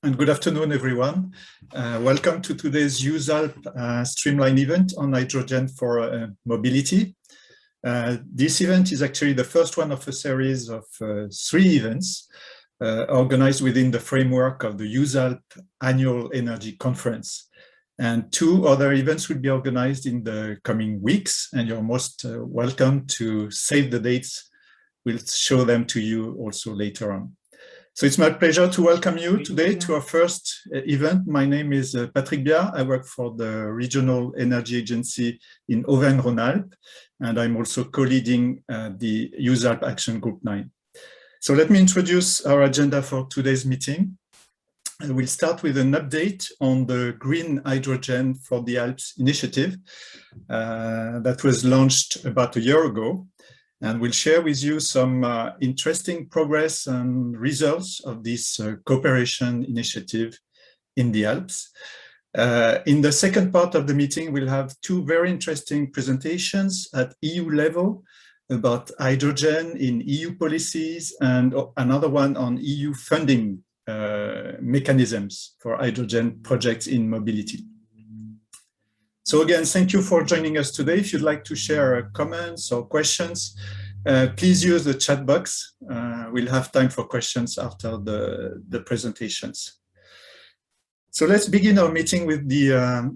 And good afternoon, everyone. Welcome to today's Usalp Streamline event on hydrogen for mobility. This event is actually the first one of a series of 3 events organized within the framework of the Usalp Annual Energy Conference. And 2 other events will be organized in the coming weeks, and you're most welcome to save the dates. We'll show them to you also later on. So it's my pleasure to welcome you today to our first event. My name is Patrick Biard. I work for the Regional Energy Agency in Auvergne-Rhône-Alpes, and I'm also co-leading the EUSALP Action Group 9. So let me introduce our agenda for today's meeting. We'll start with an update on the Green Hydrogen for the Alps initiative that was launched about a year ago. And we'll share with you some interesting progress and results of this cooperation initiative in the Alps. In the second part of the meeting, we'll have 2 very interesting presentations at EU level about hydrogen in EU policies and another one on EU funding mechanisms for hydrogen projects in mobility. So again, thank you for joining us today. If you'd like to share comments or questions, please use the chat box. We'll have time for questions after the presentations. So let's begin our meeting with the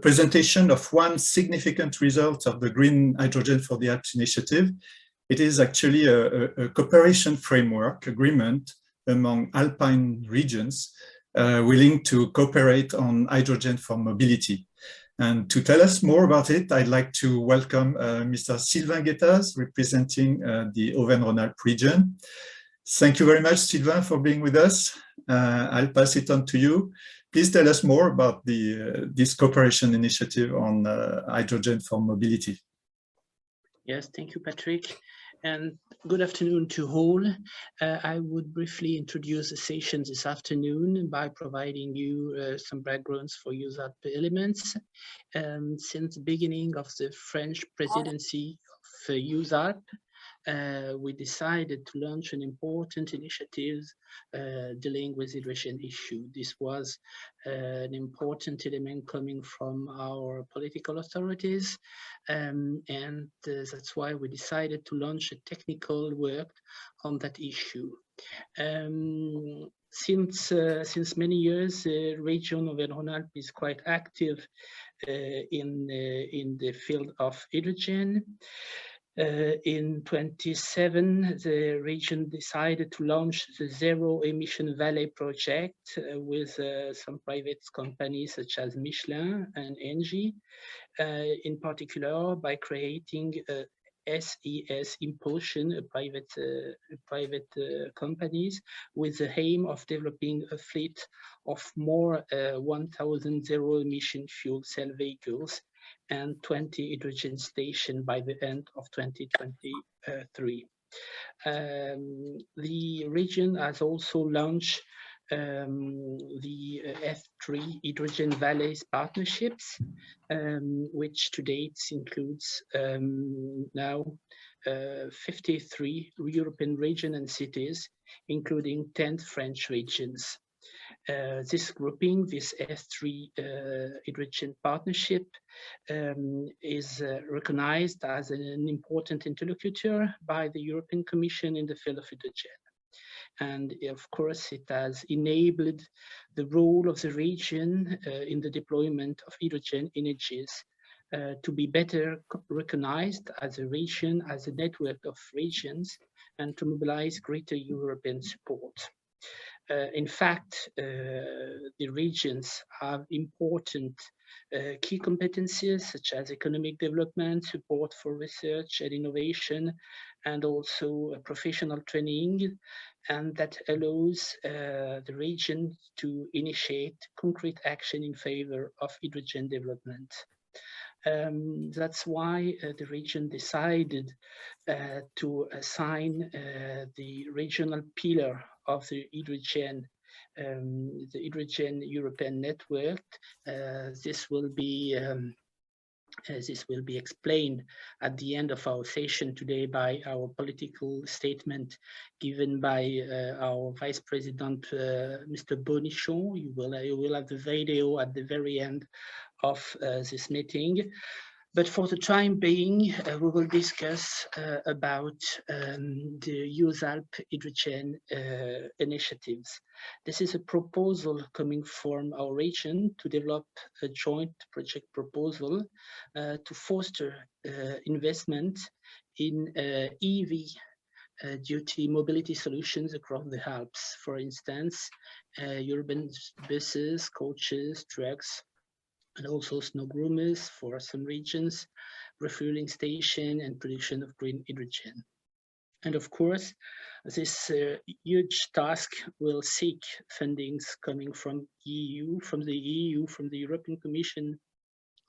presentation of one significant result of the Green Hydrogen for the Alps initiative. It is actually a cooperation framework agreement among Alpine regions willing to cooperate on hydrogen for mobility. And to tell us more about it, I'd like to welcome Mr. Sylvain Guettaz, representing the Auvergne-Rhône-Alpes region. Thank you very much, Sylvain, for being with us. I'll pass it on to you. Please tell us more about this cooperation initiative on hydrogen for mobility. Yes, thank you, Patrick. And good afternoon to all. I would briefly introduce the session this afternoon by providing you some backgrounds for USALP elements. Since the beginning of the French presidency of USALP, we decided to launch an important initiative dealing with hydrogen issue. This was an important element coming from our political authorities, and that's why we decided to launch a technical work on that issue. Since many years, the region of Auvergne-Rhône-Alpes is quite active in the field of hydrogen. In 2007, the region decided to launch the Zero Emission Valley project with some private companies such as Michelin and Engie, in particular by creating SES Impulsion, private companies, with the aim of developing a fleet of more 1,000 zero-emission fuel cell vehicles and 20 hydrogen stations by the end of 2023. The region has also launched the F3 Hydrogen Valleys partnerships, which to date includes now 53 European regions and cities, including 10 French regions. This grouping, this S3 hydrogen partnership, is recognized as an important interlocutor by the European Commission in the field of hydrogen. And of course, it has enabled the role of the region in the deployment of hydrogen energies to be better recognized as a region, as a network of regions, and to mobilize greater European support. In fact, the regions have important key competencies such as economic development, support for research and innovation, and also professional training, and that allows the region to initiate concrete action in favor of hydrogen development. That's why the region decided to assign the regional pillar of the hydrogen European network. This will be This will be explained at the end of our session today by our political statement given by our Vice President, Mr. Bonichon. You will have the video at the very end of this meeting. But for the time being, we will discuss about the EUSALP hydrogen initiatives. This is a proposal coming from our region to develop a joint project proposal to foster investment in EV duty mobility solutions across the Alps. For instance, urban buses, coaches, trucks, and also snow groomers for some regions, refueling station, and production of green hydrogen. And of course, this huge task will seek fundings coming from EU, from the European Commission,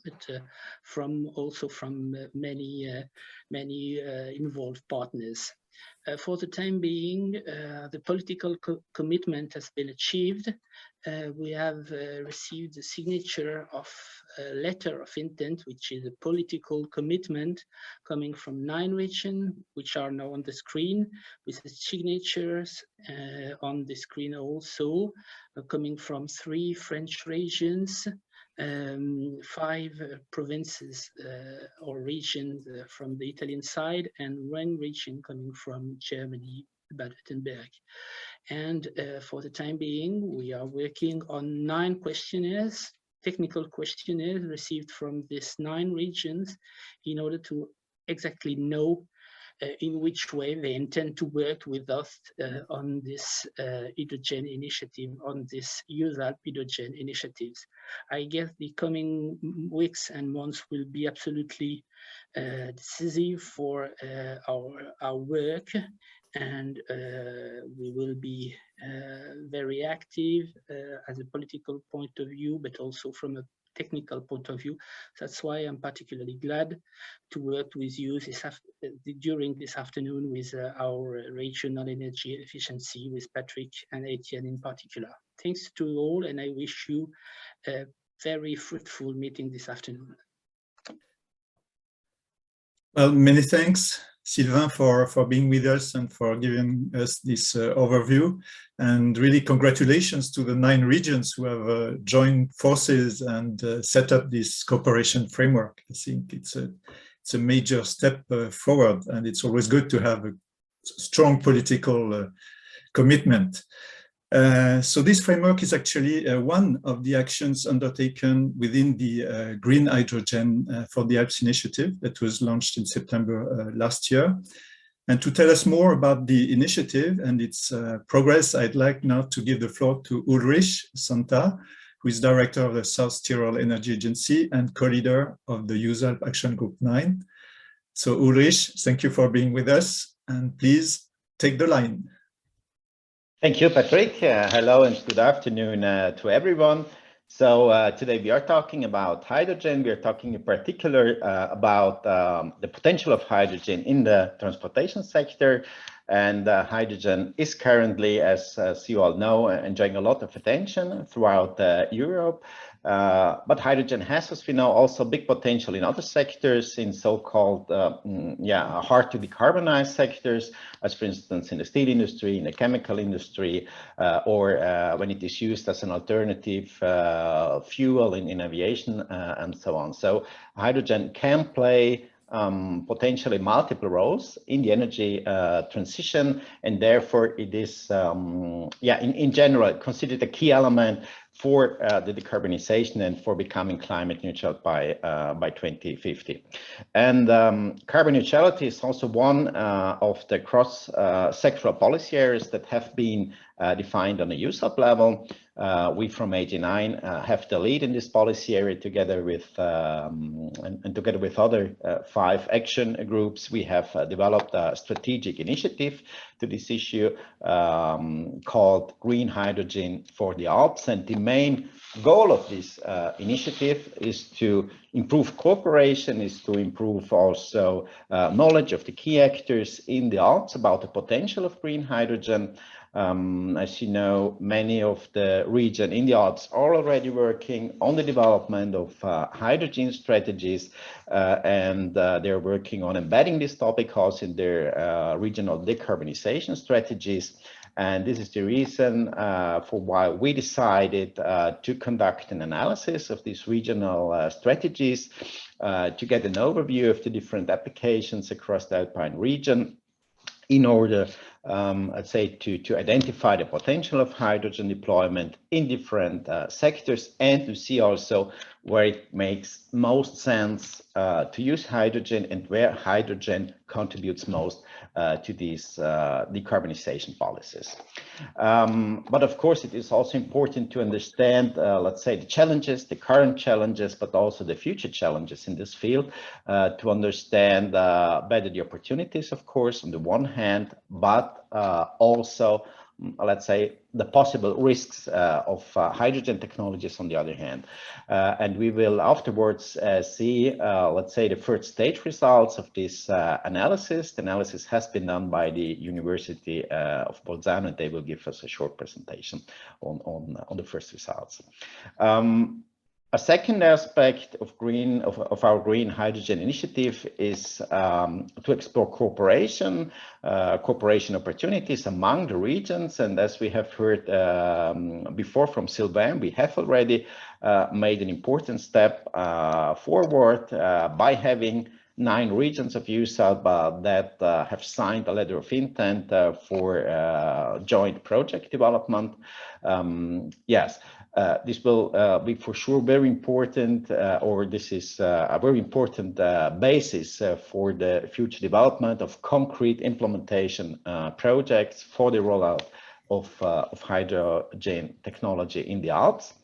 but also from many involved partners. For the time being, the political commitment has been achieved. We have received the signature of a letter of intent, which is a political commitment coming from 9 regions, which are now on the screen, with the signatures on the screen also, coming from 3 French regions, 5 provinces or regions from the Italian side, and 1 region coming from Germany, Baden-Württemberg. And for the time being, we are working on 9 questionnaires, technical questionnaires received from these 9 regions in order to exactly know in which way they intend to work with us on this hydrogen initiative, on this EUSALP hydrogen initiatives. I guess the coming weeks and months will be absolutely decisive for our work, and we will be very active as a political point of view, but also from a technical point of view. That's why I'm particularly glad to work with you during this afternoon with our regional energy efficiency, with Patrick and Etienne in particular. Thanks to you all, and I wish you a very fruitful meeting this afternoon. Well, many thanks, Sylvain, for being with us and for giving us this overview. And really congratulations to the 9 regions who have joined forces and set up this cooperation framework. I think it's a major step forward, and it's always good to have a strong political commitment. So this framework is actually one of the actions undertaken within the green hydrogen for the Alps initiative that was launched in September last year. And to tell us more about the initiative and its progress, I'd like now to give the floor to Ulrich Santa, who is director of the South Tyrol Energy Agency and co-leader of the EUSALP Action Group 9. So Ulrich, thank you for being with us, and please take the line. Thank you, Patrick. Hello and good afternoon to everyone. So today we are talking about hydrogen. We are talking in particular about the potential of hydrogen in the transportation sector. And hydrogen is currently, as you all know, enjoying a lot of attention throughout Europe. But hydrogen has, as we know, also big potential in other sectors, in so-called hard to decarbonize sectors, as for instance in the steel industry, in the chemical industry, or when it is used as an alternative fuel in aviation and so on. So hydrogen can play potentially multiple roles in the energy transition, and therefore it is, in general, considered a key element for the decarbonization and for becoming climate neutral by 2050. And carbon neutrality is also one of the cross-sectoral policy areas that have been defined on a EUSALP level. We from AG9 have the lead in this policy area together with together with other 5 action groups. We have developed a strategic initiative to this issue called Green Hydrogen for the Alps. And the main goal of this initiative is to improve cooperation, is to improve also knowledge of the key actors in the Alps about the potential of green hydrogen. As you know, many of the region in the Alps are already working on the development of hydrogen strategies, and they're working on embedding this topic also in their regional decarbonization strategies. And this is the reason for why we decided to conduct an analysis of these regional strategies to get an overview of the different applications across the Alpine region, in order, let's say, to identify the potential of hydrogen deployment in different sectors, and to see also where it makes most sense to use hydrogen and where hydrogen contributes most to these decarbonization policies. But of course, it is also important to understand, let's say, the challenges, the current challenges, but also the future challenges in this field, to understand better the opportunities, of course, on the one hand, but also, let's say, the possible risks of hydrogen technologies on the other hand. And we will afterwards see, let's say, the first stage results of this analysis. The analysis has been done by the University of Bolzano, and they will give us a short presentation on the first results. A second aspect of our green hydrogen initiative is to explore cooperation opportunities among the regions. And as we have heard before from Sylvain, we have already made an important step forward by having 9 regions of Usalp that have signed a letter of intent for joint project development. Yes. This will be for sure very important, or this is a very important basis for the future development of concrete implementation projects for the rollout of hydrogen technology in the Alps.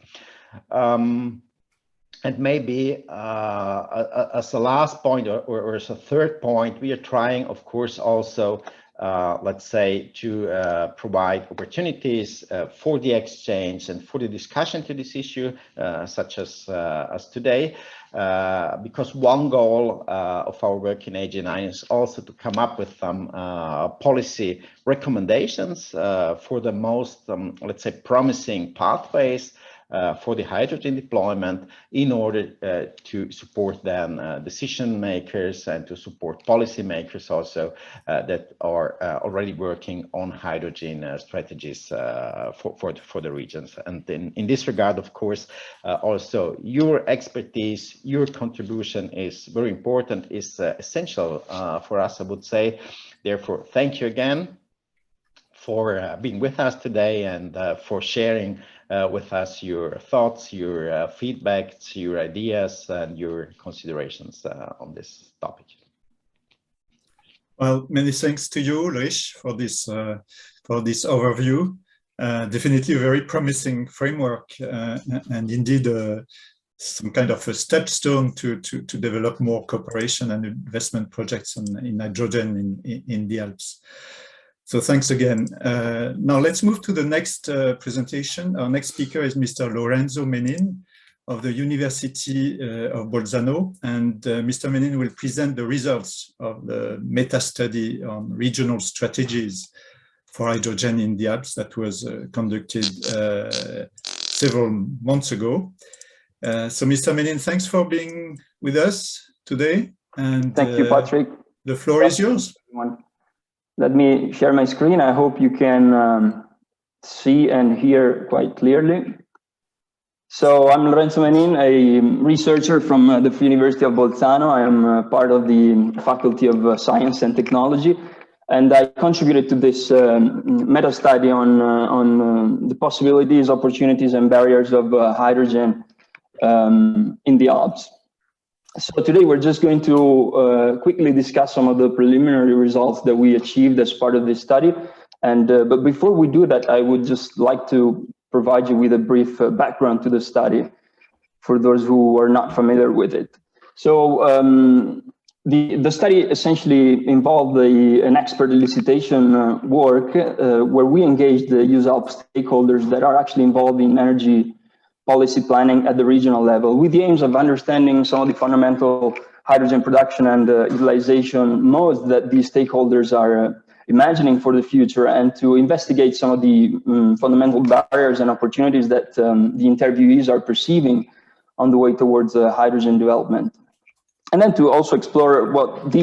And maybe as a last point, or as a third point, we are trying, of course, also let's say, to provide opportunities for the exchange and for the discussion to this issue, such as today, because one goal of our work in AG9 is also to come up with some policy recommendations for the most, let's say, promising pathways for the hydrogen deployment, in order to support then decision makers and to support policy makers also that are already working on hydrogen strategies for the regions. And in this regard, of course, also your expertise, your contribution is very important, is essential for us, I would say. Therefore, thank you again for being with us today and for sharing with us your thoughts, your feedbacks, your ideas, and your considerations on this topic. Well, many thanks to you, Ulrich, for this overview. Definitely a very promising framework, and indeed some kind of a stepstone to develop more cooperation and investment projects in hydrogen in the Alps. So thanks again. Now let's move to the next presentation. Our next speaker is Mr. Lorenzo Menin of the University of Bolzano, and Mr. Menin will present the results of the meta-study on regional strategies for hydrogen in the Alps that was conducted several months ago. So Mr. Menin, thanks for being with us today. And thank you, Patrick. The floor is yours. Let me share my screen. I hope you can see and hear quite clearly. So I'm Lorenzo Menin, a researcher from the University of Bolzano. I am part of the Faculty of Science and Technology, and I contributed to this meta-study on the possibilities, opportunities, and barriers of hydrogen in the Alps. So today we're just going to quickly discuss some of the preliminary results that we achieved as part of this study. And but before we do that, I would just like to provide you with a brief background to the study for those who are not familiar with it. So the study essentially involved an expert elicitation work where we engaged the EUSALP stakeholders that are actually involved in energy policy planning at the regional level, with the aims of understanding some of the fundamental hydrogen production and utilization modes that these stakeholders are imagining for the future, and to investigate some of the fundamental barriers and opportunities that the interviewees are perceiving on the way towards hydrogen development. And then to also explore what the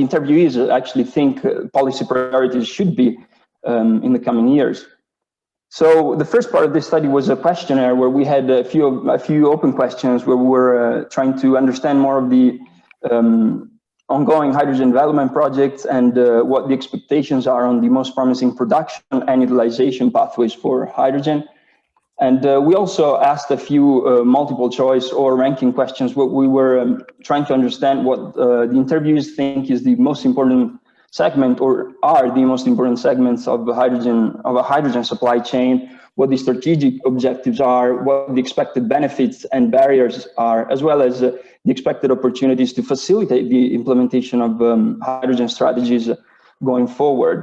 interviewees actually think policy priorities should be in the coming years. So the first part of this study was a questionnaire where we had a few open questions where we were trying to understand more of the ongoing hydrogen development projects and what the expectations are on the most promising production and utilization pathways for hydrogen. And we also asked a few multiple choice or ranking questions where we were trying to understand what the interviewees think is the most important segment, or are the most important segments of a hydrogen supply chain, what the strategic objectives are, what the expected benefits and barriers are, as well as the expected opportunities to facilitate the implementation of hydrogen strategies going forward.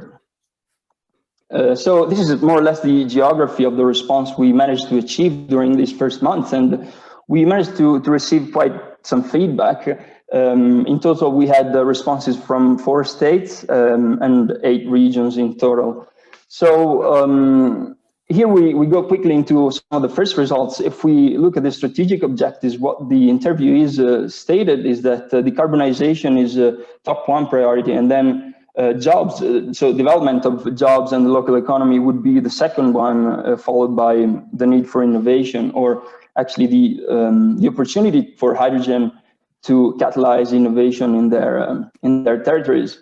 So this is more or less the geography of the response we managed to achieve during these first months, and we managed to receive quite some feedback. In total, we had responses from 4 states and 8 regions in total. So here we go quickly into some of the first results. If we look at the strategic objectives, what the interviewees stated is that decarbonization is a top 1 priority, and then jobs, so development of jobs and the local economy would be the second one, followed by the need for innovation, or actually the opportunity for hydrogen to catalyze innovation in their territories.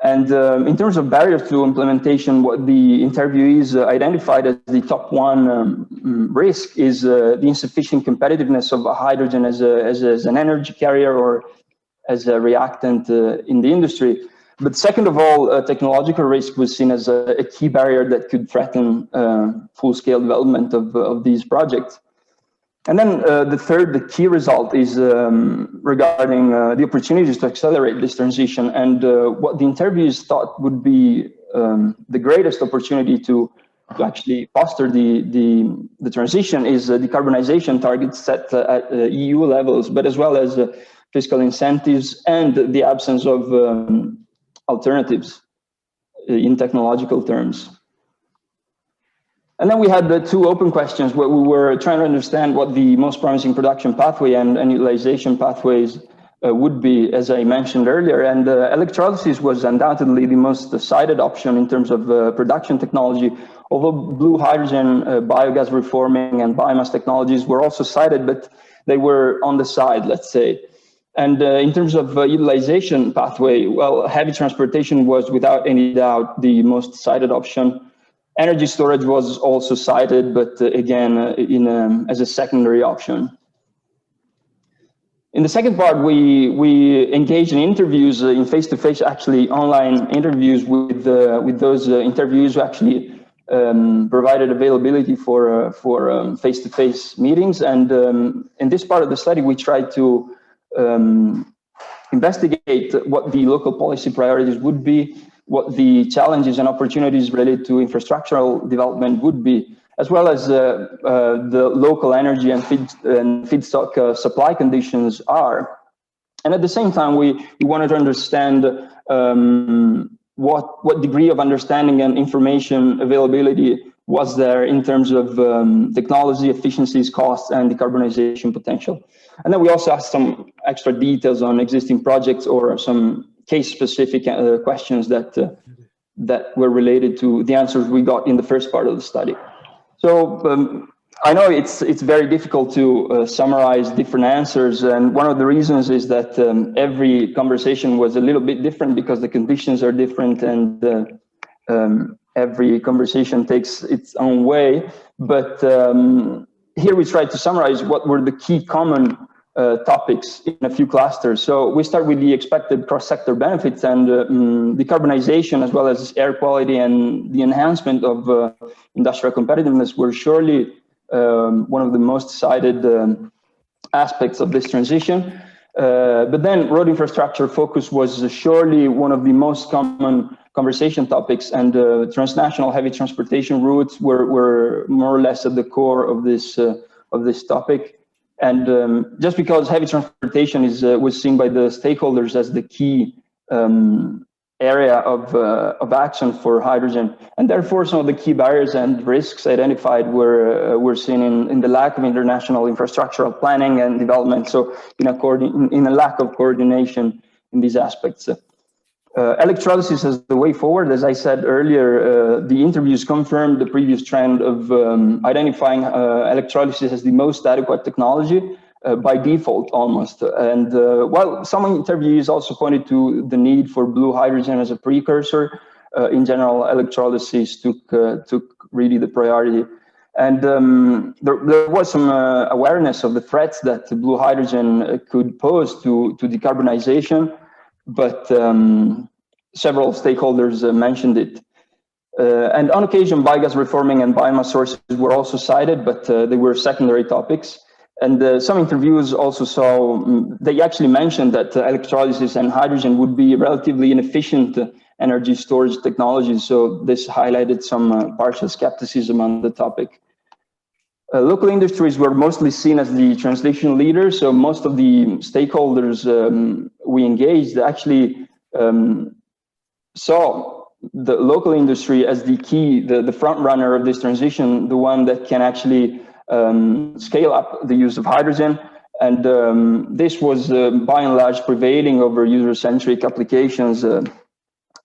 And in terms of barriers to implementation, what the interviewees identified as the top 1 risk is the insufficient competitiveness of hydrogen as an energy carrier or as a reactant in the industry. But second of all, technological risk was seen as a key barrier that could threaten full-scale development of these projects. And then the key result is regarding the opportunities to accelerate this transition, and what the interviews thought would be the greatest opportunity to actually foster the transition is decarbonization targets set at EU levels, but as well as fiscal incentives and the absence of alternatives in technological terms. And then we had the 2 open questions where we were trying to understand what the most promising production pathway and utilization pathways would be, as I mentioned earlier. And electrolysis was undoubtedly the most cited option in terms of production technology, although blue hydrogen, biogas reforming and biomass technologies were also cited, but they were on the side, let's say. And in terms of utilization pathway, well, heavy transportation was without any doubt the most cited option. Energy storage was also cited, but again, as a secondary option. In the second part, we engaged in interviews, in face-to-face, actually online interviews with those interviewees who actually provided availability for face-to-face meetings. And in this part of the study, we tried to investigate what the local policy priorities would be, what the challenges and opportunities related to infrastructural development would be, as well as the local energy and feedstock supply conditions are. And at the same time, we wanted to understand what degree of understanding and information availability was there in terms of technology, efficiencies, costs, and decarbonization potential. And then we also asked some extra details on existing projects or some case-specific questions that were related to the answers we got in the first part of the study. So I know it's very difficult to summarize different answers, and one of the reasons is that every conversation was a little bit different because the conditions are different, and every conversation takes its own way. But here we tried to summarize what were the key common topics in a few clusters. So we start with the expected cross-sector benefits, and decarbonization, as well as air quality and the enhancement of industrial competitiveness, were surely one of the most cited aspects of this transition. But then road infrastructure focus was surely one of the most common conversation topics, and transnational heavy transportation routes were more or less at the core of this topic. And just because heavy transportation was seen by the stakeholders as the key area of action for hydrogen, and therefore some of the key barriers and risks identified were seen in the lack of international infrastructural planning and development. So in a lack of coordination in these aspects. Electrolysis as the way forward. As I said earlier, the interviews confirmed the previous trend of identifying electrolysis as the most adequate technology by default almost. And while some interviews also pointed to the need for blue hydrogen as a precursor, in general, electrolysis took really the priority. And there was some awareness of the threats that blue hydrogen could pose to decarbonization, but several stakeholders mentioned it. And on occasion, biogas reforming and biomass sources were also cited, but they were secondary topics. And some interviews also saw, they actually mentioned that electrolysis and hydrogen would be relatively inefficient energy storage technologies. So this highlighted some partial skepticism on the topic. Local industries were mostly seen as the translation leaders. So most of the stakeholders we engaged actually saw the local industry as the key, the front runner of this transition, the one that can actually scale up the use of hydrogen. And this was by and large prevailing over user-centric applications,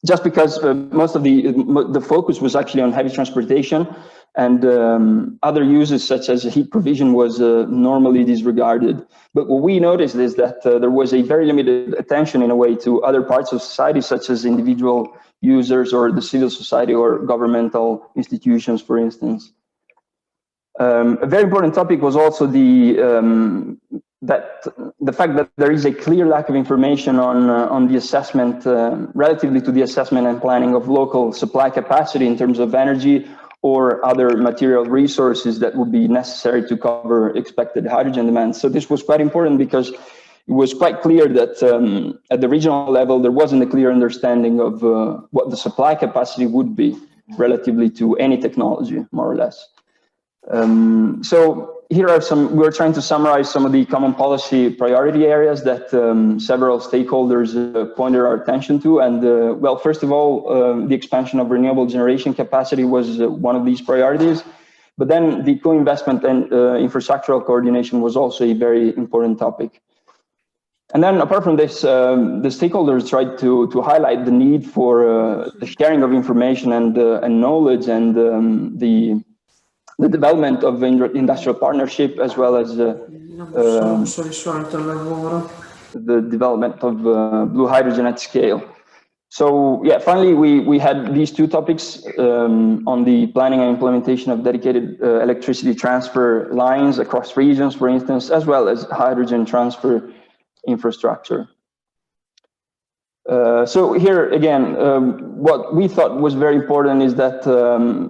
just because most of the focus was actually on heavy transportation, and other uses such as heat provision was normally disregarded. But what we noticed is that there was a very limited attention in a way to other parts of society, such as individual users or the civil society or governmental institutions, for instance. A very important topic was also the fact that there is a clear lack of information on the assessment, relatively to the assessment and planning of local supply capacity in terms of energy or other material resources that would be necessary to cover expected hydrogen demand. So this was quite important because it was quite clear that at the regional level, there wasn't a clear understanding of what the supply capacity would be relatively to any technology, more or less. So here are we're trying to summarize some of the common policy priority areas that several stakeholders pointed our attention to. And well, first of all, the expansion of renewable generation capacity was one of these priorities. But then the co-investment and infrastructural coordination was also a very important topic. And then apart from this, the stakeholders tried to highlight the need for the sharing of information and knowledge and the development of industrial partnership, as well as the development of blue hydrogen at scale. So yeah, finally, we had these two topics on the planning and implementation of dedicated electricity transfer lines across regions, for instance, as well as hydrogen transfer infrastructure. So here again, what we thought was very important is that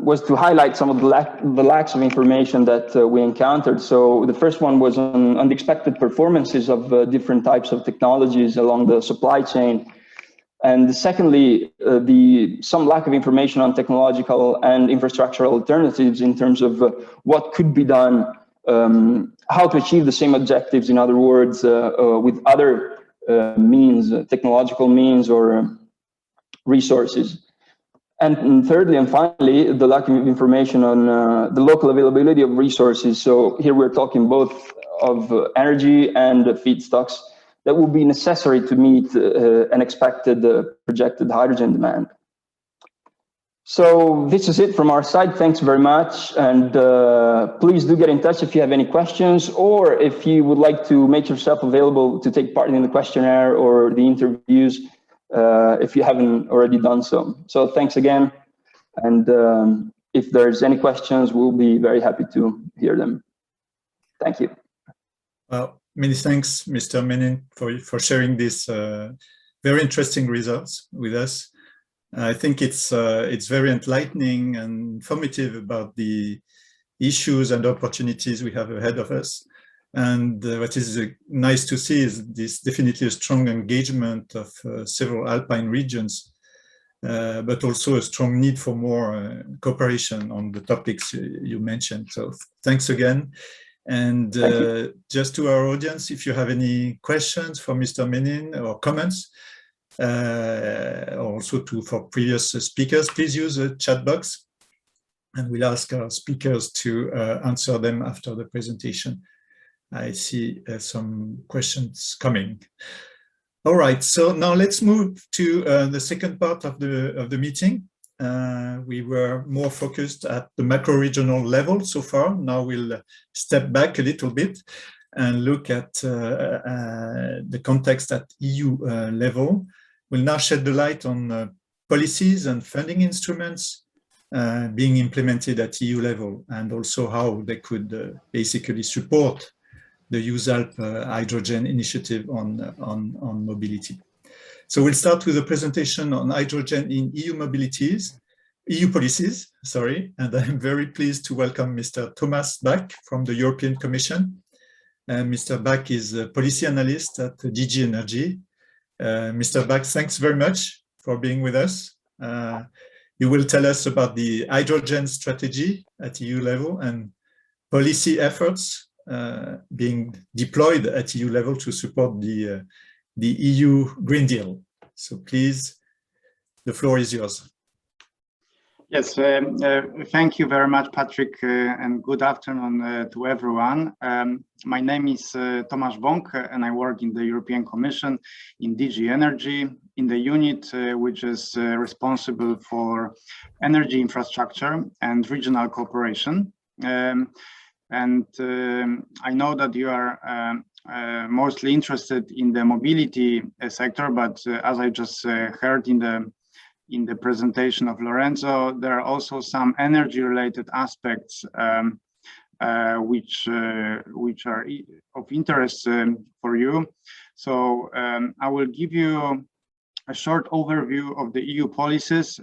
was to highlight some of the lacks of information that we encountered. So the first one was on the expected performances of different types of technologies along the supply chain. And secondly, some lack of information on technological and infrastructural alternatives in terms of what could be done, how to achieve the same objectives, in other words, with other means, technological means or resources. And thirdly and finally, the lack of information on the local availability of resources. So here we're talking both of energy and feedstocks that will be necessary to meet an expected projected hydrogen demand. So this is it from our side. Thanks very much. And please do get in touch if you have any questions, or if you would like to make yourself available to take part in the questionnaire or the interviews, if you haven't already done so. So thanks again. And if there's any questions, we'll be very happy to hear them. Thank you. Well, many thanks, Mr. Menin, for sharing these very interesting results with us. I think it's very enlightening and informative about the issues and opportunities we have ahead of us. And what is nice to see is this definitely a strong engagement of several Alpine regions, but also a strong need for more cooperation on the topics you mentioned. So thanks again. And just to our audience, if you have any questions for Mr. Menin or comments, also for previous speakers, please use the chat box, and we'll ask our speakers to answer them after the presentation. I see some questions coming. All right, so now let's move to the second part of the meeting. We were more focused at the macro-regional level so far. Now we'll step back a little bit and look at the context at EU level. We'll now shed the light on policies and funding instruments being implemented at EU level, and also how they could basically support the USALP hydrogen initiative on mobility. So we'll start with a presentation on hydrogen in EU policies, sorry, and I'm very pleased to welcome Mr. Thomas Bach from the European Commission. Mr. Bach is a policy analyst at DG Energy. Mr. Bach, thanks very much for being with us. You will tell us about the hydrogen strategy at EU level and policy efforts being deployed at EU level to support the EU Green Deal. So please, the floor is yours. Yes, thank you very much, Patrick, and good afternoon to everyone. My name is Tomasz Bąk, and I work in the European Commission in DG Energy, in the unit which is responsible for energy infrastructure and regional cooperation. I know that you are mostly interested in the mobility sector, but as I just heard in the presentation of Lorenzo, there are also some energy-related aspects which are of interest for you. So I will give you a short overview of the EU policies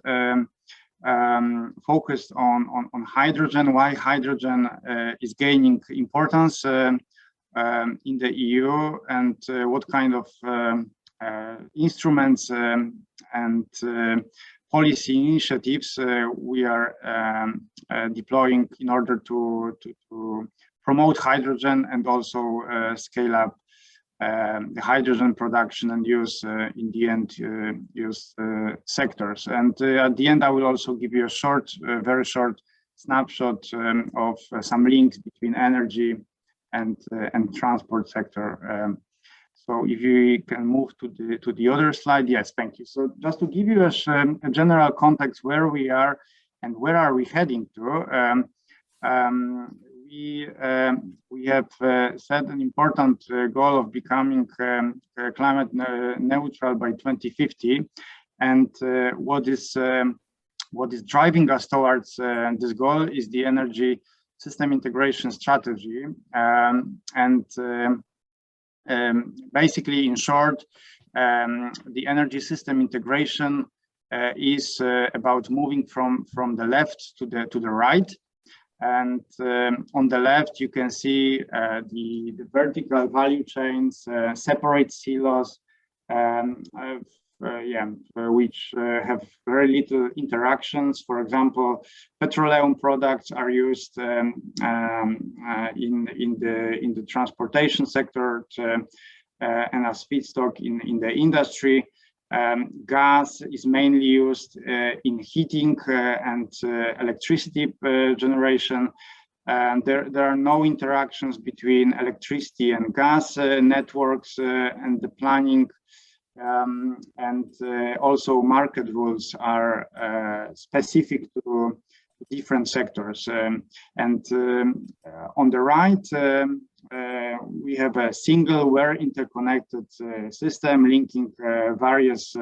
focused on hydrogen, why hydrogen is gaining importance in the EU, and what kind of instruments and policy initiatives we are deploying in order to promote hydrogen and also scale up the hydrogen production and use in the end use sectors. And at the end, I will also give you a short, very short snapshot of some links between energy and transport sector. So if you can move to the other slide. Yes, thank you. So just to give you a general context where we are and where are we heading to, we have set an important goal of becoming climate neutral by 2050, and what is driving us towards this goal is the energy system integration strategy, basically, in short, the energy system integration is about moving from the left to the right. And on the left, you can see the vertical value chains, separate silos, which have very little interactions. For example, petroleum products are used in the transportation sector and as feedstock in the industry. Gas is mainly used in heating and electricity generation. There are no interactions between electricity and gas networks, and the planning and also market rules are specific to different sectors. On the right, we have a single, very interconnected system linking various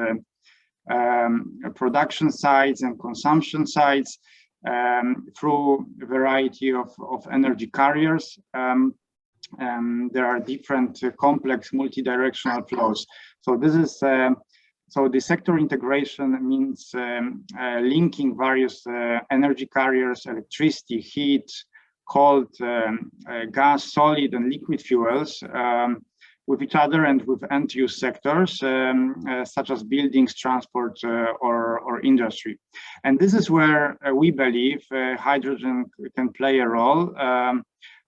production sites and consumption sites through a variety of energy carriers. There are different complex multi-directional flows. So this is so the sector integration means linking various energy carriers, electricity, heat, cold, gas, solid, and liquid fuels with each other and with end-use sectors such as buildings, transport, or industry. And this is where we believe hydrogen can play a role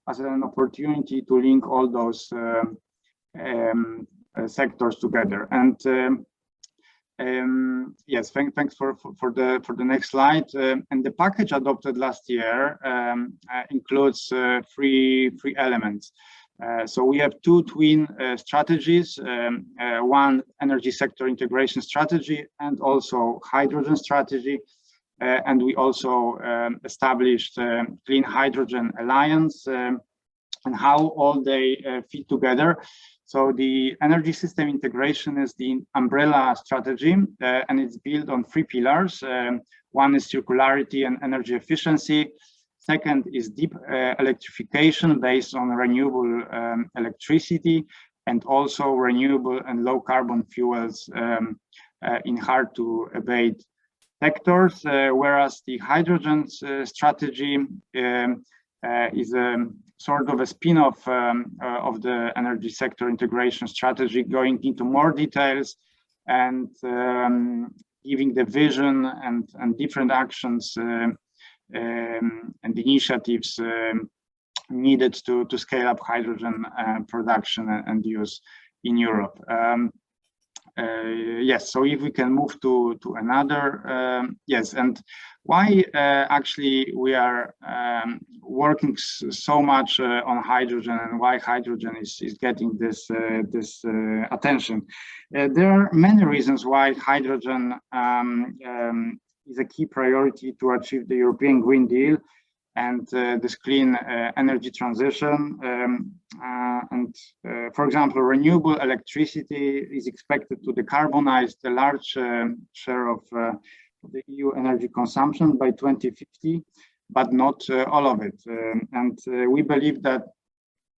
as an opportunity to link all those sectors together. And Yes, thanks for the next slide. And the package adopted last year includes three elements. So we have two twin strategies, one energy sector integration strategy and also hydrogen strategy. And we also established Clean Hydrogen Alliance and how all they fit together. So the energy system integration is the umbrella strategy, and it's built on three pillars. One is circularity and energy efficiency. Second is deep electrification based on renewable electricity, and also renewable and low carbon fuels in hard to abate sectors, whereas the hydrogen strategy is a sort of a spin-off of the energy sector integration strategy, going into more details and giving the vision and different actions and initiatives needed to scale up hydrogen production and use in Europe. Yes, so if we can move to another, yes, and why actually we are working so much on hydrogen, and why hydrogen is getting this attention. There are many reasons why hydrogen is a key priority to achieve the European Green Deal and this clean energy transition. For example, renewable electricity is expected to decarbonize the large share of the EU energy consumption by 2050, but not all of it. We believe that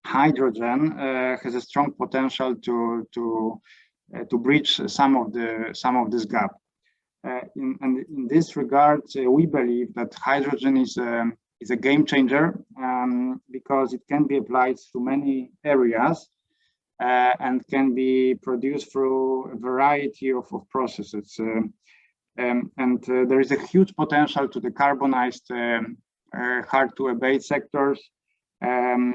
hydrogen has a strong potential to bridge some of this gap. In this regard, we believe that hydrogen is a game changer because it can be applied to many areas and can be produced through a variety of processes. There is a huge potential to decarbonize hard to abate sectors. And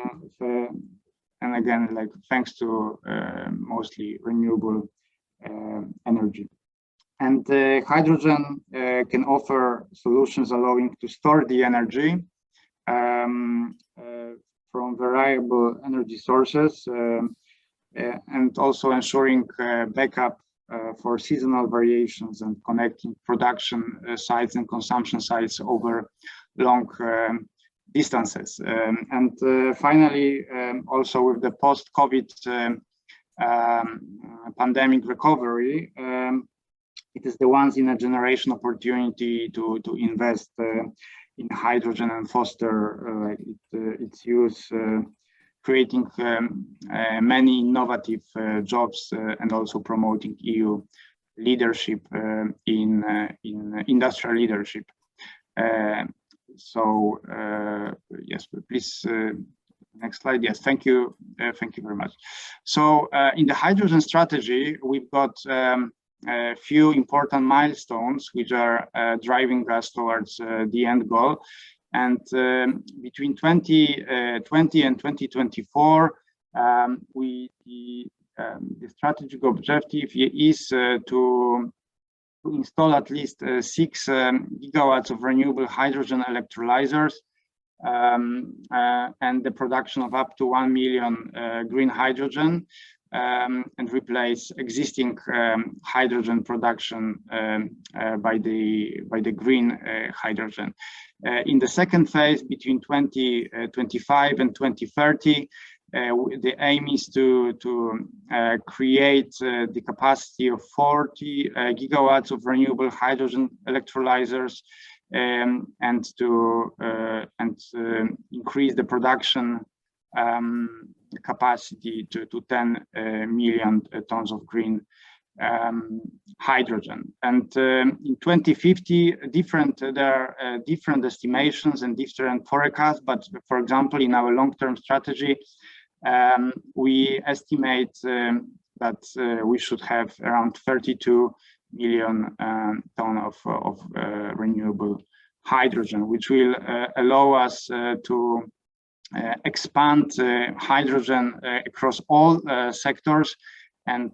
again, like thanks to mostly renewable energy. And hydrogen can offer solutions allowing to store the energy from variable energy sources and also ensuring backup for seasonal variations and connecting production sites and consumption sites over long distances. Finally, also with the post-COVID pandemic recovery, it is the once in a generation opportunity to invest in hydrogen and foster its use, creating many innovative jobs and also promoting EU leadership in industrial leadership. Yes, please, next slide. Yes, thank you very much. So in the hydrogen strategy, we've got a few important milestones which are driving us towards the end goal. And between 2020 and 2024, the strategic objective is to install at least 6 gigawatts of renewable hydrogen electrolyzers and the production of up to 1 million green hydrogen and replace existing hydrogen production by the green hydrogen. In the second phase, between 2025 and 2030, the aim is to create the capacity of 40 gigawatts of renewable hydrogen electrolyzers and to increase the production capacity to 10 million tons of green hydrogen. And in 2050, there are different estimations and different forecasts, but for example, in our long-term strategy, we estimate that we should have around 32 million tons of renewable hydrogen, which will allow us to expand hydrogen across all sectors and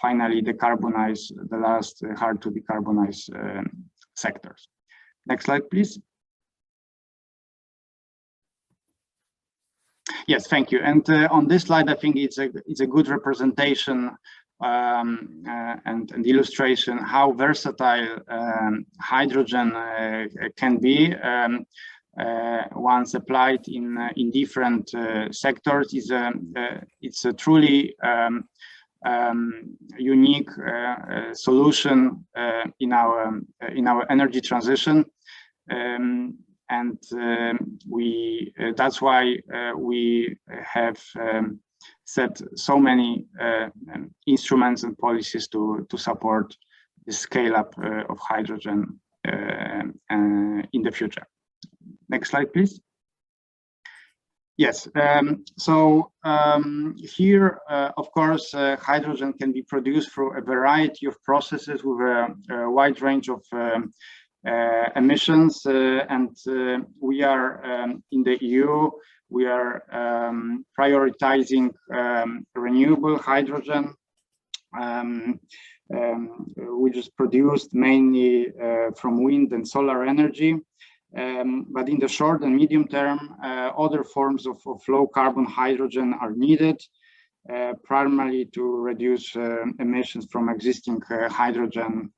finally decarbonize the last hard to decarbonize sectors. Next slide, please. Yes, thank you. And on this slide, I think it's a good representation and illustration how versatile hydrogen can be once applied in different sectors. It's a truly unique solution in our energy transition. And that's why we have set so many instruments and policies to support the scale up of hydrogen in the future. Next slide, please. Yes, so here, of course, hydrogen can be produced through a variety of processes with a wide range of emissions, and we are in the EU, we are prioritizing renewable hydrogen, which is produced mainly from wind and solar energy. But in the short and medium term, other forms of low carbon hydrogen are needed, primarily to reduce emissions from existing hydrogen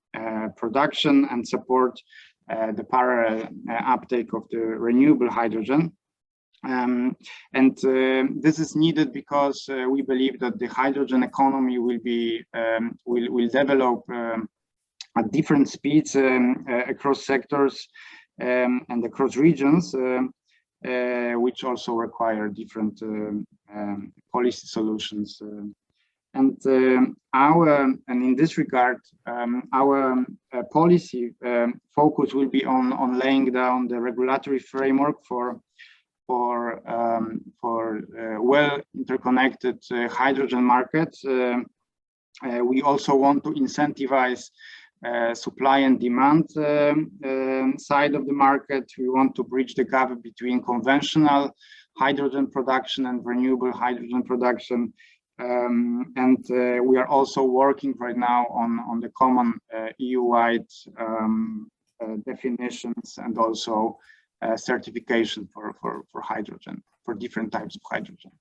production and support the parallel uptake of the renewable hydrogen. And this is needed because we believe that the hydrogen economy will develop at different speeds across sectors and across regions, which also require different policy solutions. And in this regard, our policy focus will be on laying down the regulatory framework for well interconnected hydrogen markets. We also want to incentivize supply and demand side of the market. We want to bridge the gap between conventional hydrogen production and renewable hydrogen production. And we are also working right now on the common EU-wide definitions and also certification for hydrogen, for different types of hydrogen.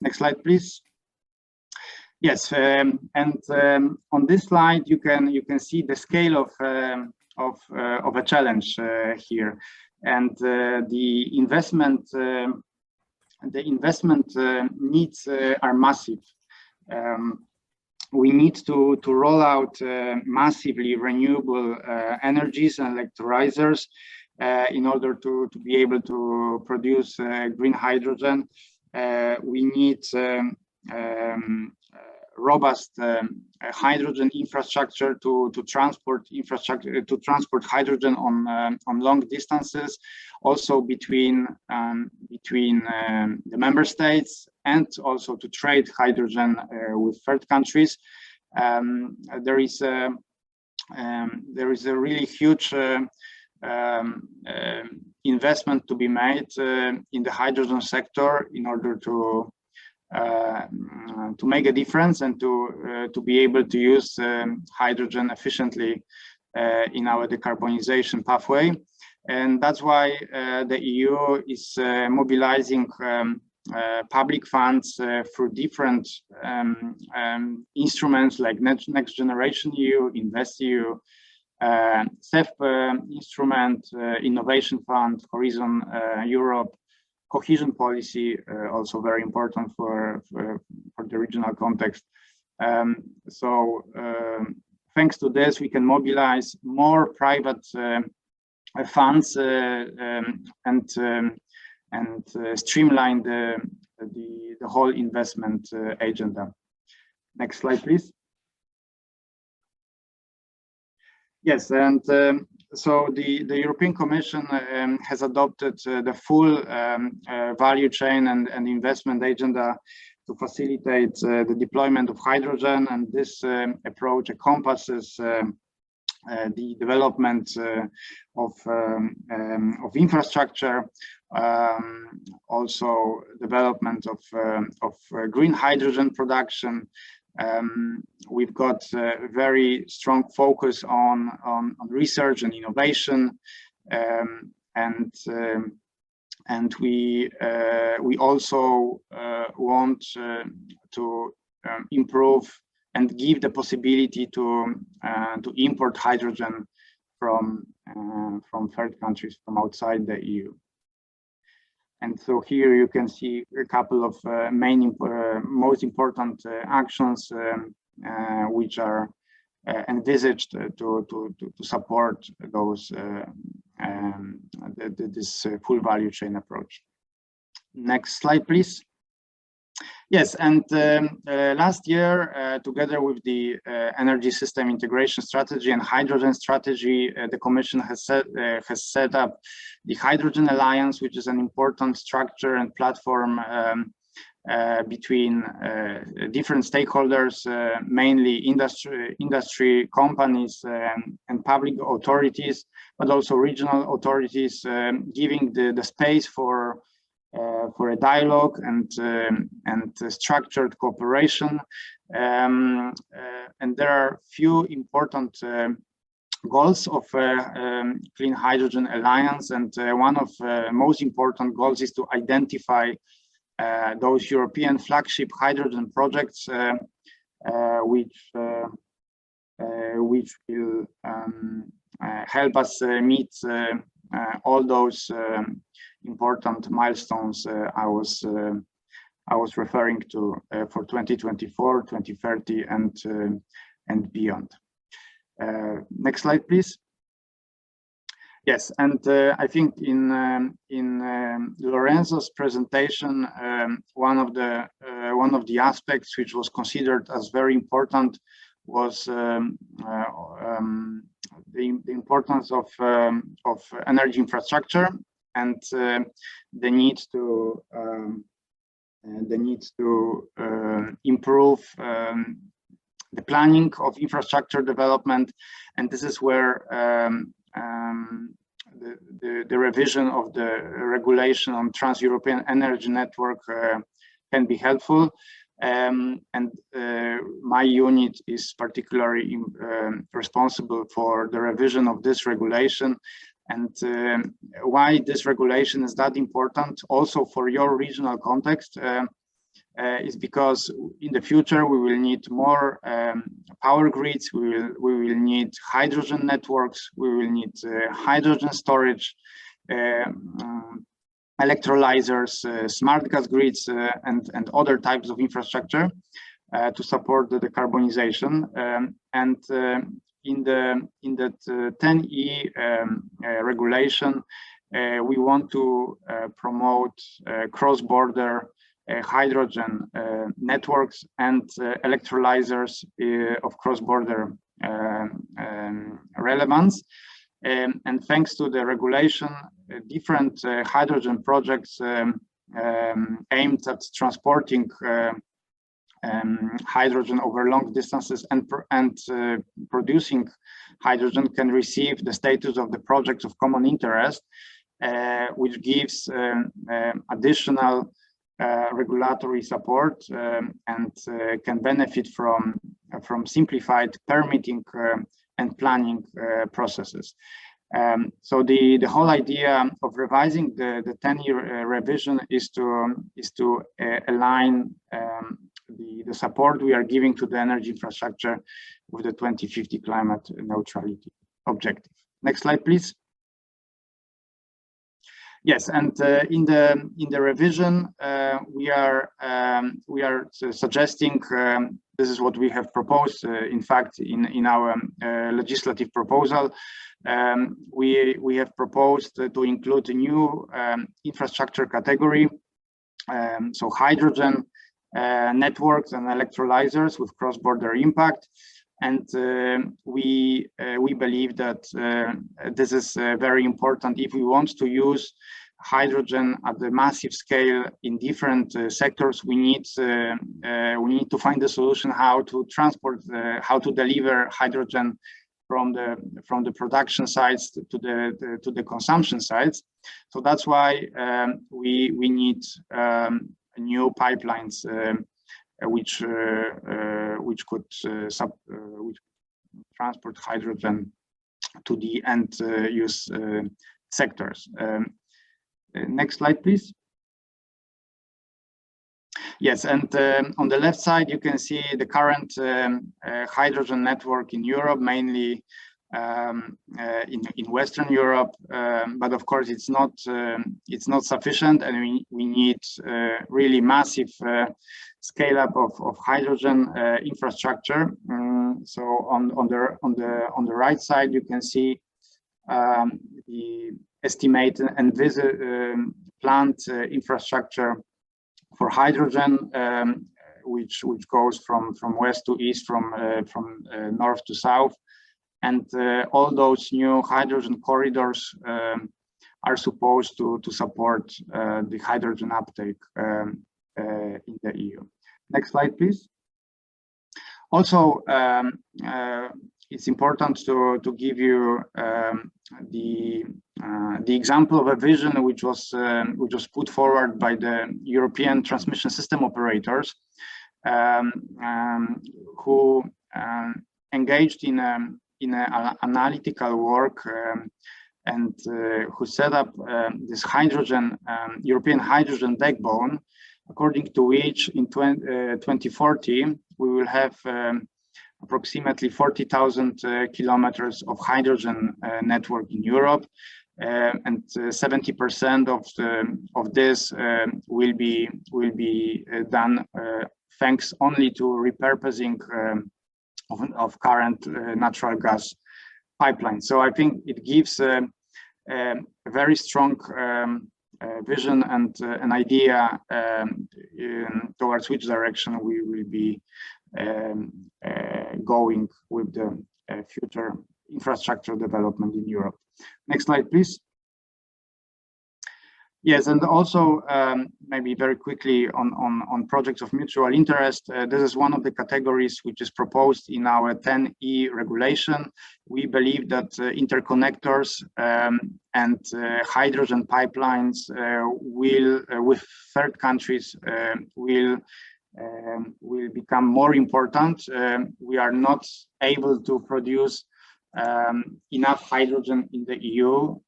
Next slide, please. Yes, and on this slide you can see the scale of a challenge here, and the investment needs are massive. We need to roll out massively renewable energies and electrolyzers in order to be able to produce green hydrogen. We need robust hydrogen infrastructure to transport hydrogen on long distances, also between the member states, and also to trade hydrogen with third countries. There is a really huge investment to be made in the hydrogen sector in order to make a difference and to be able to use hydrogen efficiently in our decarbonization pathway. And that's why the EU is mobilizing public funds through different instruments like Next Generation EU, InvestEU, CEF instrument, Innovation Fund, Horizon Europe, cohesion policy, also very important for the regional context. So thanks to this, we can mobilize more private funds and streamline the whole investment agenda. Next slide, please. Yes, and so the European Commission has adopted the full value chain and investment agenda to facilitate the deployment of hydrogen, and this approach encompasses the development of infrastructure, also development of green hydrogen production, We've got a very strong focus on research and innovation, and we also want to improve and give the possibility to import hydrogen from third countries, from outside the EU. And so here you can see a couple of most important actions which are envisaged to support those this full value chain approach. Next slide, please. Yes, and last year, together with the energy system integration strategy and hydrogen strategy, the Commission has set up the Hydrogen Alliance, which is an important structure and platform between different stakeholders, mainly industry companies and public authorities, but also regional authorities, giving the space for a dialogue and structured cooperation. And there are few important goals of Clean Hydrogen Alliance, and one of most important goals is to identify those European flagship hydrogen projects which will help us meet all those important milestones I was referring to for 2024, 2030, and beyond. Next slide, please. Yes, and I think in Lorenzo's presentation, one of the aspects which was considered as very important was the importance of energy infrastructure and the need to improve the planning of infrastructure development, and this is where the revision of the regulation on Trans-European Energy Network can be helpful. And my unit is particularly responsible for the revision of this regulation. And why this regulation is that important also for your regional context is because in the future we will need more power grids, we will need hydrogen networks, we will need hydrogen storage, electrolyzers, smart gas grids, and other types of infrastructure to support the decarbonization. And in that 10E regulation, we want to promote cross-border hydrogen networks and electrolyzers of cross-border relevance. And thanks to the regulation, different hydrogen projects aimed at transporting hydrogen over long distances and producing hydrogen can receive the status of the projects of common interest, which gives additional regulatory support and can benefit from simplified permitting and planning processes. So the whole idea of revising the 10-year revision is to align the support we are giving to the energy infrastructure with the 2050 climate neutrality objective. Next slide, please. Yes, and in the revision, we are suggesting, this is what we have proposed, in fact, in our legislative proposal. We have proposed to include a new infrastructure category, so hydrogen networks and electrolyzers with cross-border impact. And we believe that this is very important if we want to use hydrogen at the massive scale in different sectors. We need to find a solution how to transport, how to deliver hydrogen from the production sites to the consumption sites. So that's why we need new pipelines which could which transport hydrogen to the end use sectors. Next slide, please. Yes, and on the left side, you can see the current hydrogen network in Europe, mainly in Western Europe, but of course it's not sufficient, and we need really massive scale up of hydrogen infrastructure. So on the right side, you can see the estimated and planned infrastructure for hydrogen, which goes from west to east, from north to south, and all those new hydrogen corridors are supposed to support the hydrogen uptake in the EU. Next slide, please. Also, it's important to give you the example of a vision which was put forward by the European transmission system operators, who engaged in analytical work and who set up this hydrogen European hydrogen backbone, according to which in 2040 we will have approximately 40,000 kilometers of hydrogen network in Europe, and 70% of this will be done thanks only to repurposing of current natural gas pipelines. So I think it gives a very strong vision and an idea towards which direction we will be going with the future infrastructure development in Europe. Next slide, please. Yes, and also maybe very quickly on projects of mutual interest. This is one of the categories which is proposed in our 10E regulation. We believe that interconnectors and hydrogen pipelines will, with third countries, will become more important. We are not able to produce enough hydrogen in the EU,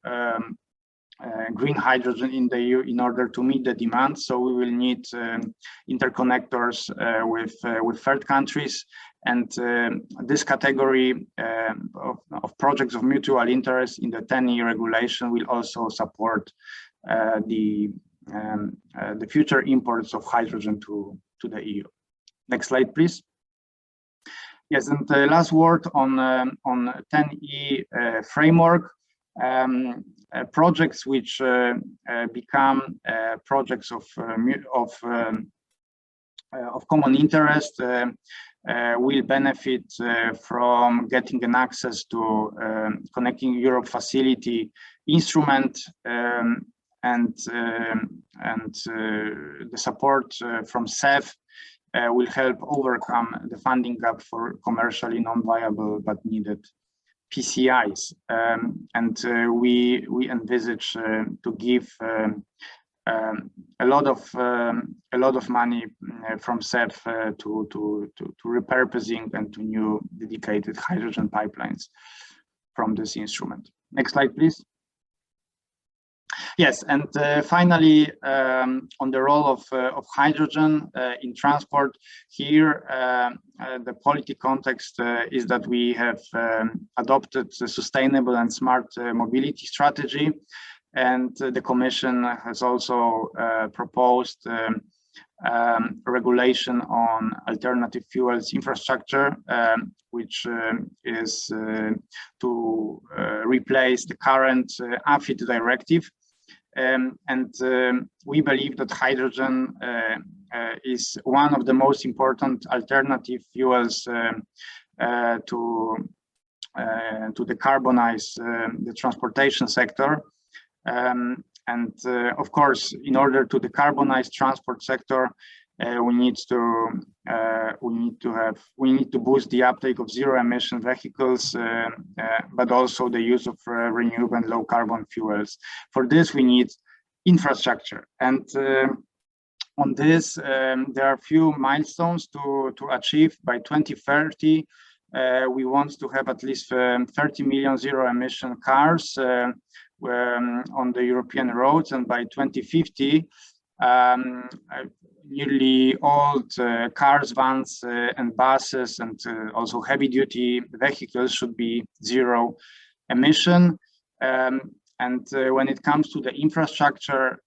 green hydrogen in the EU, in order to meet the demand. So we will need interconnectors with third countries, and this category of projects of mutual interest in the 10E regulation will also support the future imports of hydrogen to the EU. Next slide, please. Yes, and the last word on 10E framework. Projects which become projects of common interest will benefit from getting an access to Connecting Europe Facility instrument, and the support from CEF will help overcome the funding gap for commercially non-viable but needed PCIs, and we envisage to give a lot of money from CEF to repurposing and to new dedicated hydrogen pipelines from this instrument. Next slide, please. Yes, and finally, on the role of hydrogen in transport, here the policy context is that we have adopted a sustainable and smart mobility strategy, and the Commission has also proposed a regulation on alternative fuels infrastructure, which is to replace the current AFID directive. And we believe that hydrogen is one of the most important alternative fuels to decarbonize the transportation sector. And of course, in order to decarbonize transport sector, we need to boost the uptake of zero-emission vehicles, but also the use of renewable and low-carbon fuels. For this, we need infrastructure, and on this, there are a few milestones to achieve. By 2030, we want to have at least 30 million zero-emission cars on the European roads, and by 2050, nearly all cars, vans, and buses, and also heavy-duty vehicles should be zero emission. And when it comes to the infrastructure,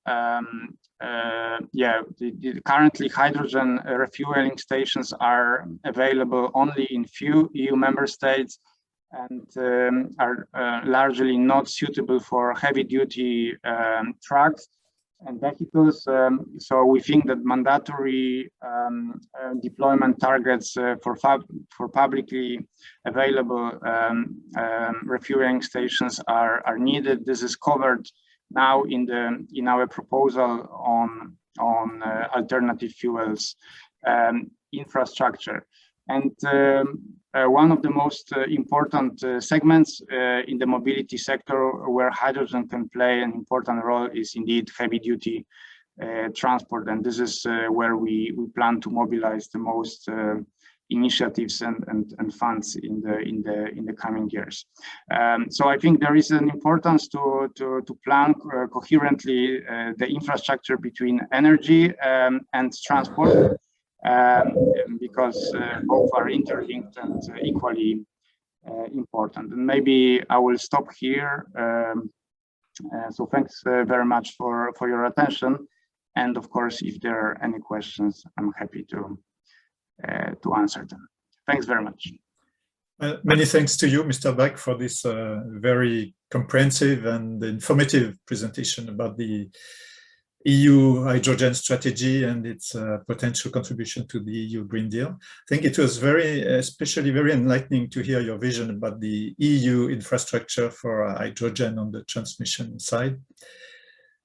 currently hydrogen refueling stations are available only in few EU member states, and are largely not suitable for heavy-duty trucks and vehicles. So we think that mandatory deployment targets for publicly available refueling stations are needed. This is covered now in our proposal on alternative fuels infrastructure. And one of the most important segments in the mobility sector where hydrogen can play an important role is indeed heavy-duty transport, and this is where we plan to mobilize the most initiatives and funds in the coming years. So I think there is an importance to plan coherently the infrastructure between energy and transport. Because both are interlinked and equally important. And maybe I will stop here. So thanks very much for your attention. And of course, if there are any questions, I'm happy to answer them. Thanks very much. Many thanks to you, Mr. Bach, for this very comprehensive and informative presentation about the EU hydrogen strategy and its potential contribution to the EU Green Deal. I think it was especially very enlightening to hear your vision about the EU infrastructure for hydrogen on the transmission side.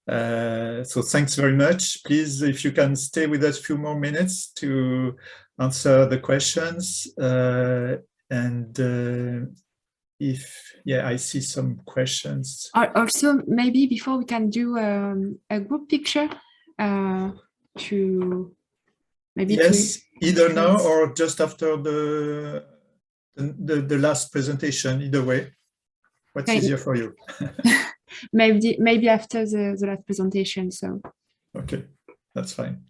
So thanks very much. Please, if you can stay with us a few more minutes to answer the questions. I see some questions. Also, maybe before we can do a group picture to maybe. Yes, either now or just after the last presentation, either way. What's easier for you? maybe after the last presentation, so. Okay, that's fine.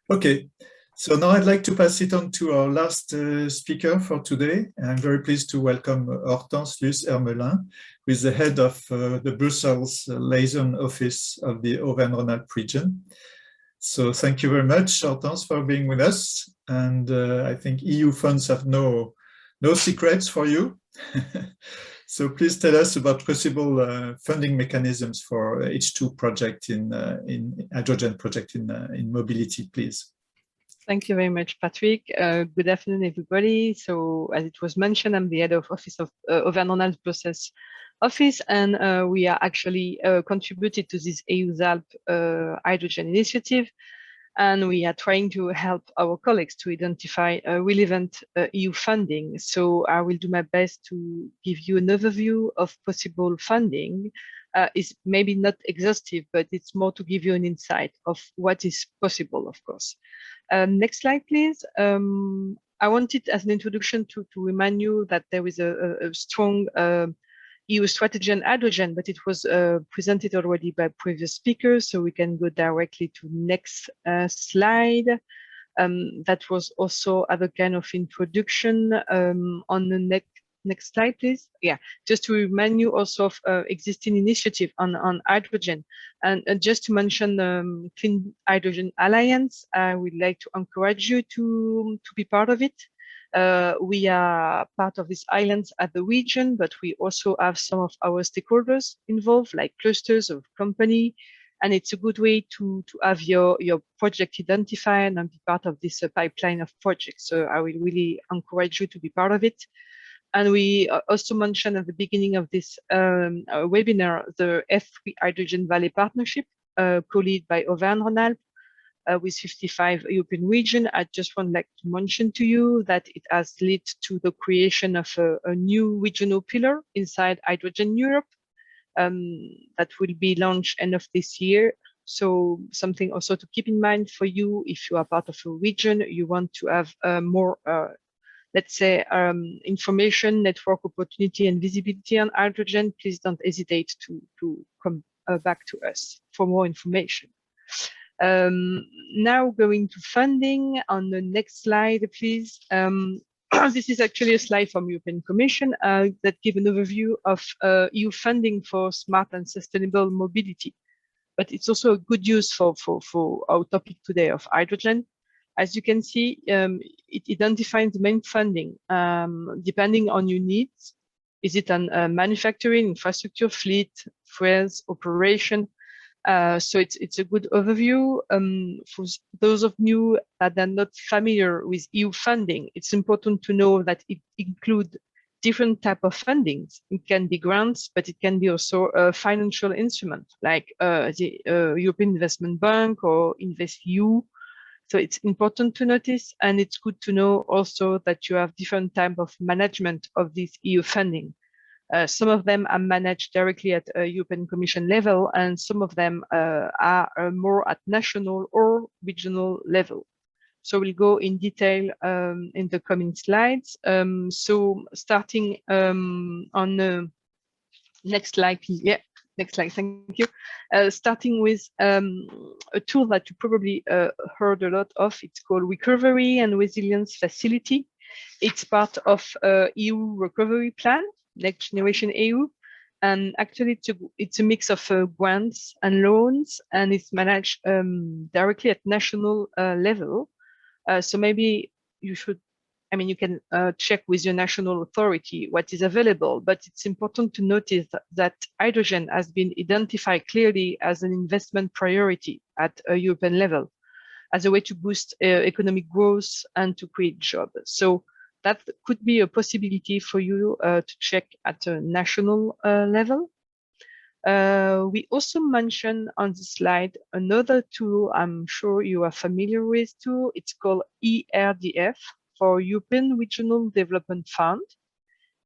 Okay. So now I'd like to pass it on to our last speaker for today. I'm very pleased to welcome Hortense Luce-Hermelin, who is the head of the Brussels liaison office of the Auvergne-Rhône-Alpes region. So thank you very much, Hortense, for being with us. And I think EU funds have no secrets for you. So please tell us about possible funding mechanisms for H2 project in hydrogen project in mobility, please. Thank you very much, Patrick. Good afternoon, everybody. So as it was mentioned, I'm the head of office of Auvergne-Rhône-Alpes Brussels office, and we are actually contributed to this EUSALP hydrogen initiative. And we are trying to help our colleagues to identify relevant EU funding. So I will do my best to give you an overview of possible funding. Is maybe not exhaustive, but it's more to give you an insight of what is possible, of course. Next slide, please. I wanted, as an introduction, to remind you that there is a strong EU strategy on hydrogen, but it was presented already by previous speakers, so we can go directly to next slide. That was also other kind of introduction. On the next slide, please. Yeah, just to remind you also of existing initiative on hydrogen. And just to mention Clean Hydrogen Alliance, I would like to encourage you to be part of it. We are part of this alliance at the region, but we also have some of our stakeholders involved, like clusters of company. And it's a good way to have your project identified and be part of this pipeline of projects. So I will really encourage you to be part of it. And we also mentioned at the beginning of this webinar, the F3 Hydrogen Valley Partnership, co-led by Auvergne-Rhône-Alpes with 55 European regions. I just would like to mention to you that it has led to the creation of a new regional pillar inside Hydrogen Europe that will be launched end of this year. So something also to keep in mind for you, if you are part of a region, you want to have more, let's say, information, network opportunity and visibility on hydrogen, please don't hesitate to come back to us for more information. Now going to funding on the next slide, please. This is actually a slide from European Commission that gives an overview of EU funding for smart and sustainable mobility. But it's also a good use for our topic today of hydrogen. As you can see, it identifies the main funding depending on your needs. Is it on manufacturing, infrastructure, fleet, fuels, operation? So it's a good overview. For those of you that are not familiar with EU funding, it's important to know that it includes different type of fundings. It can be grants, but it can be also a financial instrument like the European Investment Bank or InvestEU. So it's important to notice, and it's good to know also that you have different type of management of this EU funding. Some of them are managed directly at a European Commission level, and some of them are more at national or regional level. So we'll go in detail in the coming slides. So starting on the next slide, please. Yeah, next slide, thank you. Starting with a tool that you probably heard a lot of, it's called Recovery and Resilience Facility. It's part of EU Recovery Plan, Next Generation EU. And actually, it's a mix of grants and loans, and it's managed directly at national level. So maybe you should, I mean, you can check with your national authority what is available, but it's important to notice that hydrogen has been identified clearly as an investment priority at a European level as a way to boost economic growth and to create jobs. So that could be a possibility for you to check at a national level. We also mentioned on the slide another tool I'm sure you are familiar with too. It's called Erdf, for European Regional Development Fund.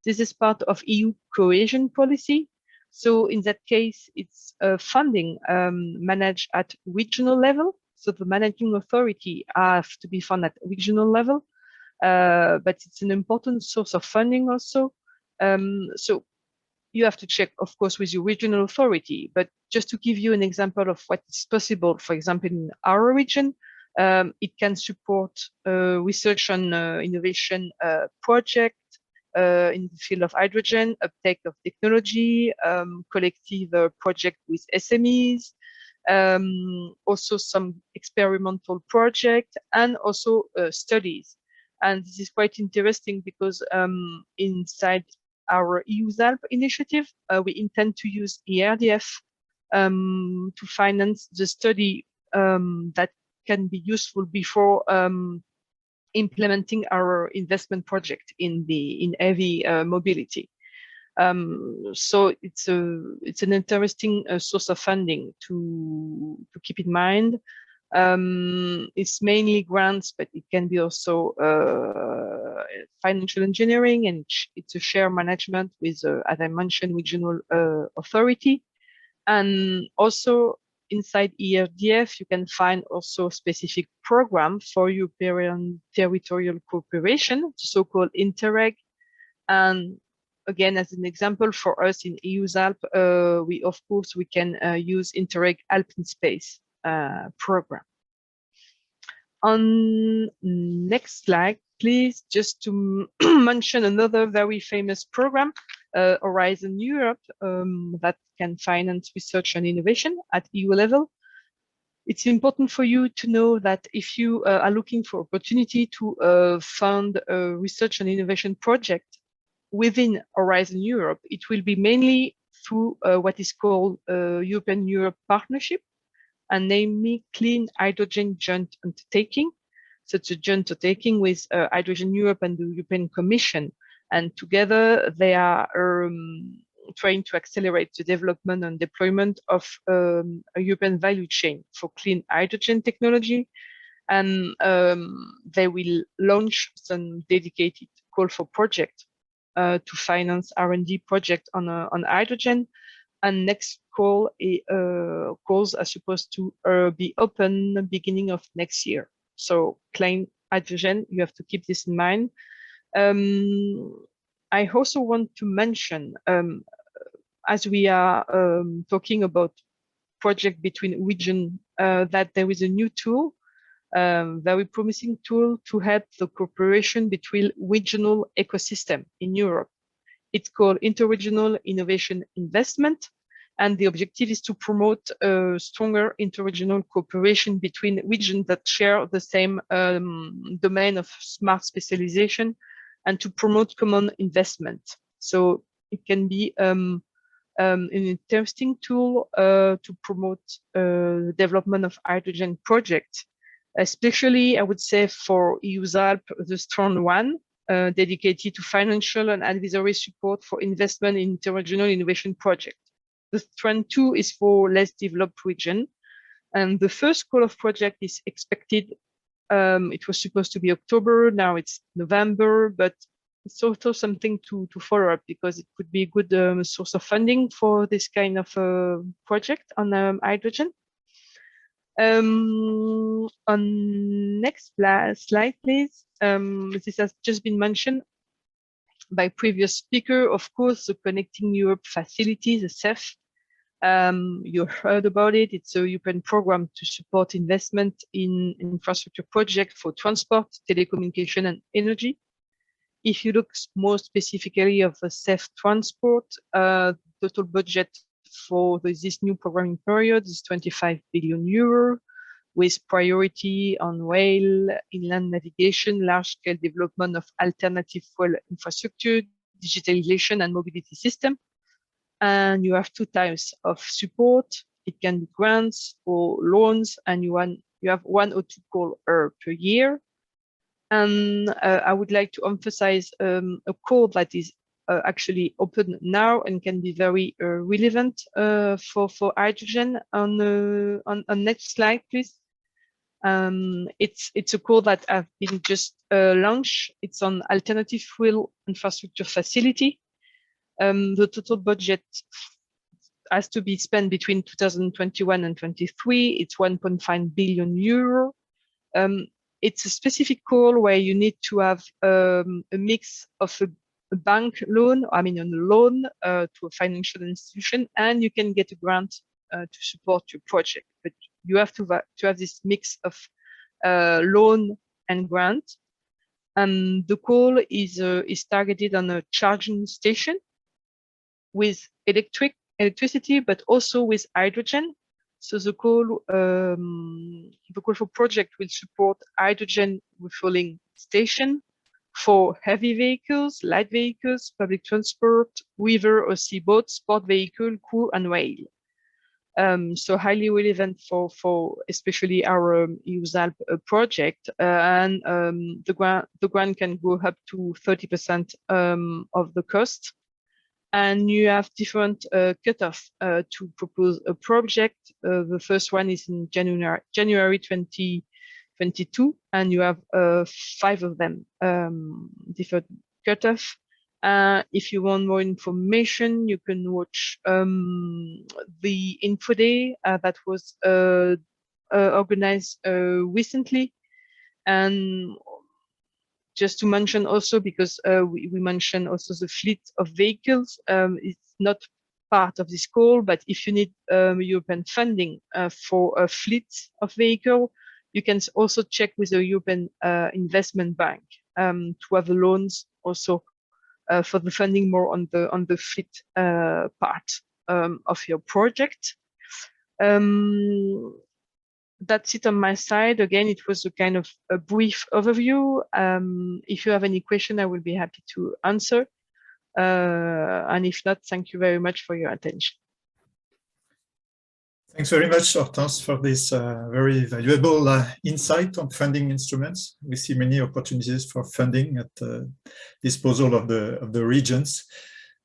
This is part of EU cohesion policy. So in that case, it's funding managed at regional level. So the managing authority have to be found at regional level, but it's an important source of funding also. So you have to check, of course, with your regional authority, but just to give you an example of what is possible, for example, in our region, it can support research on innovation project in the field of hydrogen, uptake of technology, collective project with SMEs, also some experimental project, and also studies. And this is quite interesting because inside our EUSALP initiative, we intend to use Erdf to finance the study that can be useful before implementing our investment project in heavy mobility. So it's an interesting source of funding to keep in mind. It's mainly grants, but it can be also financial engineering, and it's a share management with, as I mentioned, regional authority. And also inside ERDF, you can find also specific program for European territorial cooperation, so-called Interreg. And again, as an example for us in EUSALP, we can use Interreg Alpine Space program. On next slide, please, just to mention another very famous program, Horizon Europe, that can finance research and innovation at EU level. It's important for you to know that if you are looking for opportunity to fund a research and innovation project within Horizon Europe, it will be mainly through what is called European Europe Partnership, and namely Clean Hydrogen Joint Undertaking. So it's a joint undertaking with Hydrogen Europe and the European Commission. And together they are trying to accelerate the development and deployment of a European value chain for clean hydrogen technology. And they will launch some dedicated call for project to finance R&D project on hydrogen. and next calls are supposed to be open beginning of next year. So clean hydrogen, you have to keep this in mind. I also want to mention, as we are talking about project between regions, that there is a new tool, very promising tool to help the cooperation between regional ecosystem in Europe. It's called Interregional Innovation Investment, and the objective is to promote a stronger interregional cooperation between regions that share the same domain of smart specialization, and to promote common investment. So it can be an interesting tool to promote the development of hydrogen projects, especially I would say for EUSALP, the strong one, dedicated to financial and advisory support for investment in interregional innovation projects. The strand 2 is for less developed region, and the first call of project is expected. It was supposed to be October, now it's November, but it's also something to follow up, because it could be a good source of funding for this kind of project on hydrogen. On next slide, please. This has just been mentioned by previous speaker. Of course, the Connecting Europe facility, the CEF, you heard about it. It's a European program to support investment in infrastructure projects for transport, telecommunication, and energy. If you look more specifically of the CEF transport, total budget for this new programming period is 25 billion euro, with priority on rail, inland navigation, large-scale development of alternative fuel infrastructure, digitalization, and mobility system. And you have two types of support. It can be grants or loans, and you have 1 or 2 calls per year. And I would like to emphasize a call that is actually open now and can be very relevant for hydrogen. On next slide, please. It's a call that have been just launched. It's on alternative fuel infrastructure facility. The total budget has to be spent between 2021 and 23. It's 1.5 billion euro. It's a specific call where you need to have a mix of a bank loan, a loan to a financial institution, and you can get a grant to support your project. But you have to have this mix of loan and grant. And the call is targeted on a charging station with electricity, but also with hydrogen. So the call for project will support hydrogen refueling station for heavy vehicles, light vehicles, public transport, river or sea boats, sport vehicle, crew, and rail. So highly relevant for especially our EUSALP project, and the grant can go up to 30% of the cost. And you have different cutoff to propose a project. The first one is in January 2022, and you have 5 of them, different cutoff. If you want more information, you can watch the info day that was organized recently. And just to mention also, because we mentioned also the fleet of vehicles, it's not part of this call, but if you need European funding for a fleet of vehicle, you can also check with the European Investment Bank to have loans also for the funding more on the fleet part of your project. That's it on my side. Again, it was a kind of a brief overview. If you have any question, I will be happy to answer. And if not, thank you very much for your attention. Thanks very much, Hortense, for this very valuable insight on funding instruments. We see many opportunities for funding at the disposal of the regions.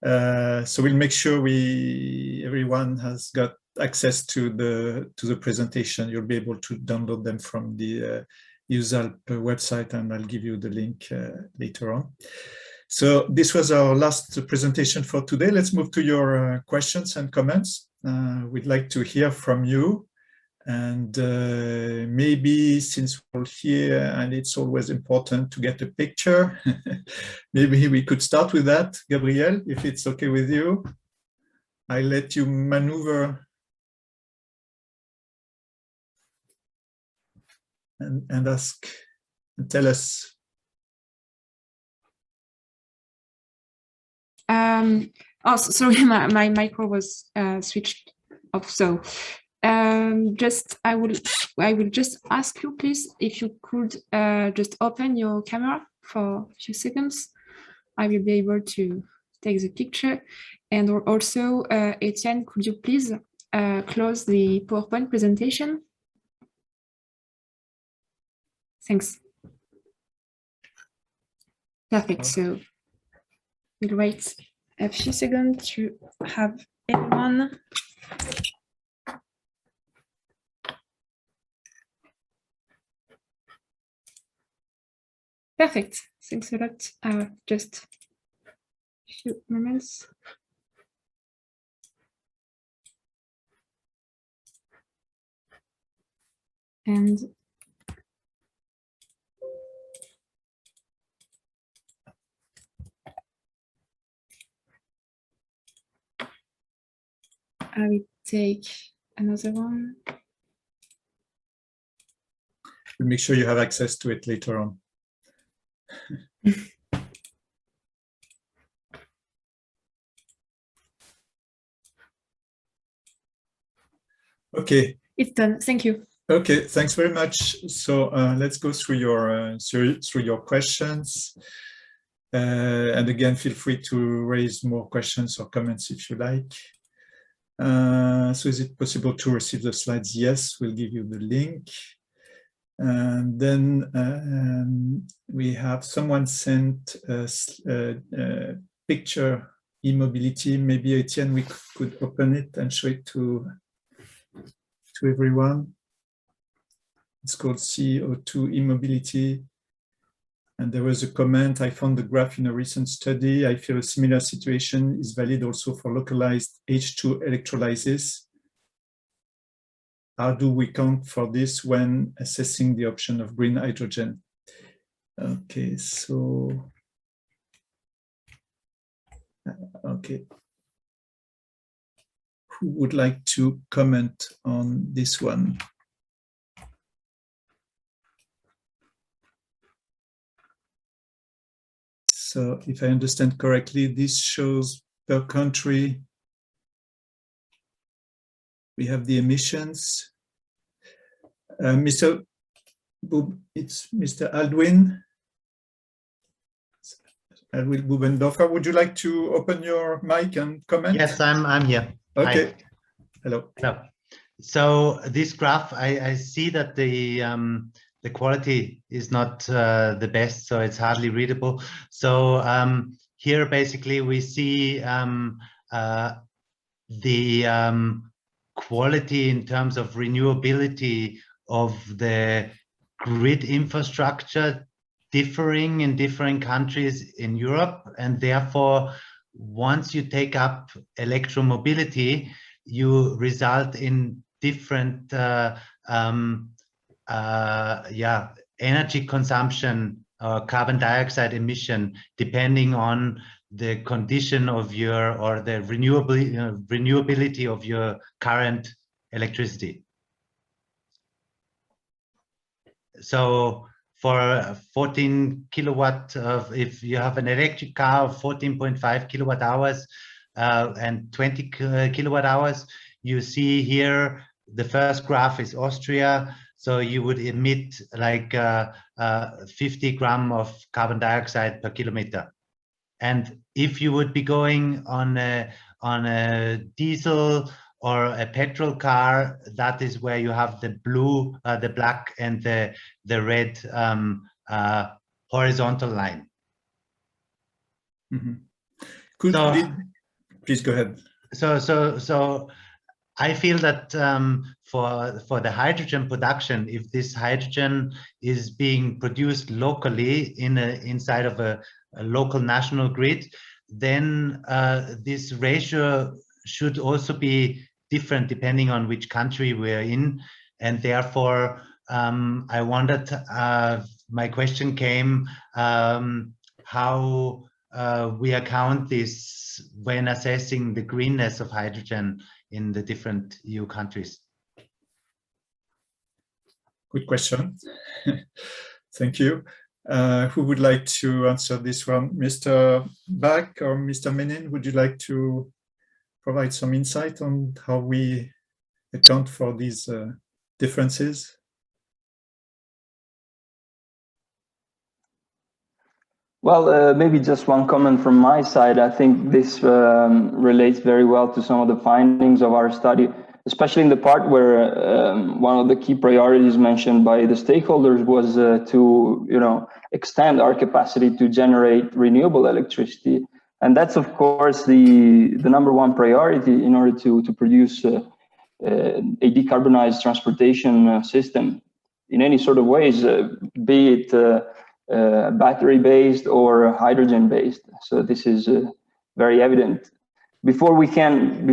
So we'll make sure everyone has got access to the presentation. You'll be able to download them from the EUSALP website, and I'll give you the link later on. So this was our last presentation for today. Let's move to your questions and comments. We'd like to hear from you. And maybe since we're here and it's always important to get a picture, maybe we could start with that, Gabriel, if it's okay with you. I let you maneuver and ask and tell us. Oh, sorry, my micro was switched off. So I will just ask you, please, if you could just open your camera for a few seconds. I will be able to take the picture. And also, Etienne, could you please close the PowerPoint presentation? Thanks. Perfect. So we'll wait a few seconds to have everyone. Perfect. Thanks a lot. Just a few moments. And I will take another one. We'll make sure you have access to it later on. Okay. It's done. Thank you. Okay, thanks very much. So let's go through your questions. And again, feel free to raise more questions or comments if you like. So is it possible to receive the slides? Yes, we'll give you the link. And then we have someone sent a picture e-mobility. Maybe Etienne, we could open it and show it to everyone. It's called CO2 e-mobility. And there was a comment, I found the graph in a recent study. I feel a similar situation is valid also for localized H2 electrolysis. How do we count for this when assessing the option of green hydrogen? Okay, so, okay. Who would like to comment on this one? So if I understand correctly, this shows per country. We have the emissions. Mr. Aldwin Bubendorfer. Would you like to open your mic and comment? Yes, I'm here. Okay. Hi. Hello. Hello. So this graph, I see that the quality is not the best, so it's hardly readable. So here basically we see the quality in terms of renewability of the grid infrastructure differing in different countries in Europe, and therefore once you take up electromobility, you result in different energy consumption or carbon dioxide emission depending on the condition of your or the renewability of your current electricity. So for 14 kilowatt of, if you have an electric car of 14.5 kilowatt hours and 20 kilowatt hours, you see here the first graph is Austria. So you would emit like 50 grams of carbon dioxide per kilometer. And if you would be going on a diesel or a petrol car, that is where you have the blue, the black, and the red horizontal line. Mm-hmm. Please go ahead. So I feel that for the hydrogen production, if this hydrogen is being produced locally inside of local national grid, then this ratio should also be different depending on which country we're in. And therefore, I wondered, my question came, how we account this when assessing the greenness of hydrogen in the different EU countries. Good question. Thank you. Who would like to answer this one? Mr. Bach or Mr. Menin, would you like to provide some insight on how we account for these differences? Well, maybe just one comment from my side. I think this relates very well to some of the findings of our study, especially in the part where one of the key priorities mentioned by the stakeholders was to, extend our capacity to generate renewable electricity. And that's, of course, the number one priority in order to produce a decarbonized transportation system in any sort of ways, be it battery-based or hydrogen-based. So this is very evident. Before we can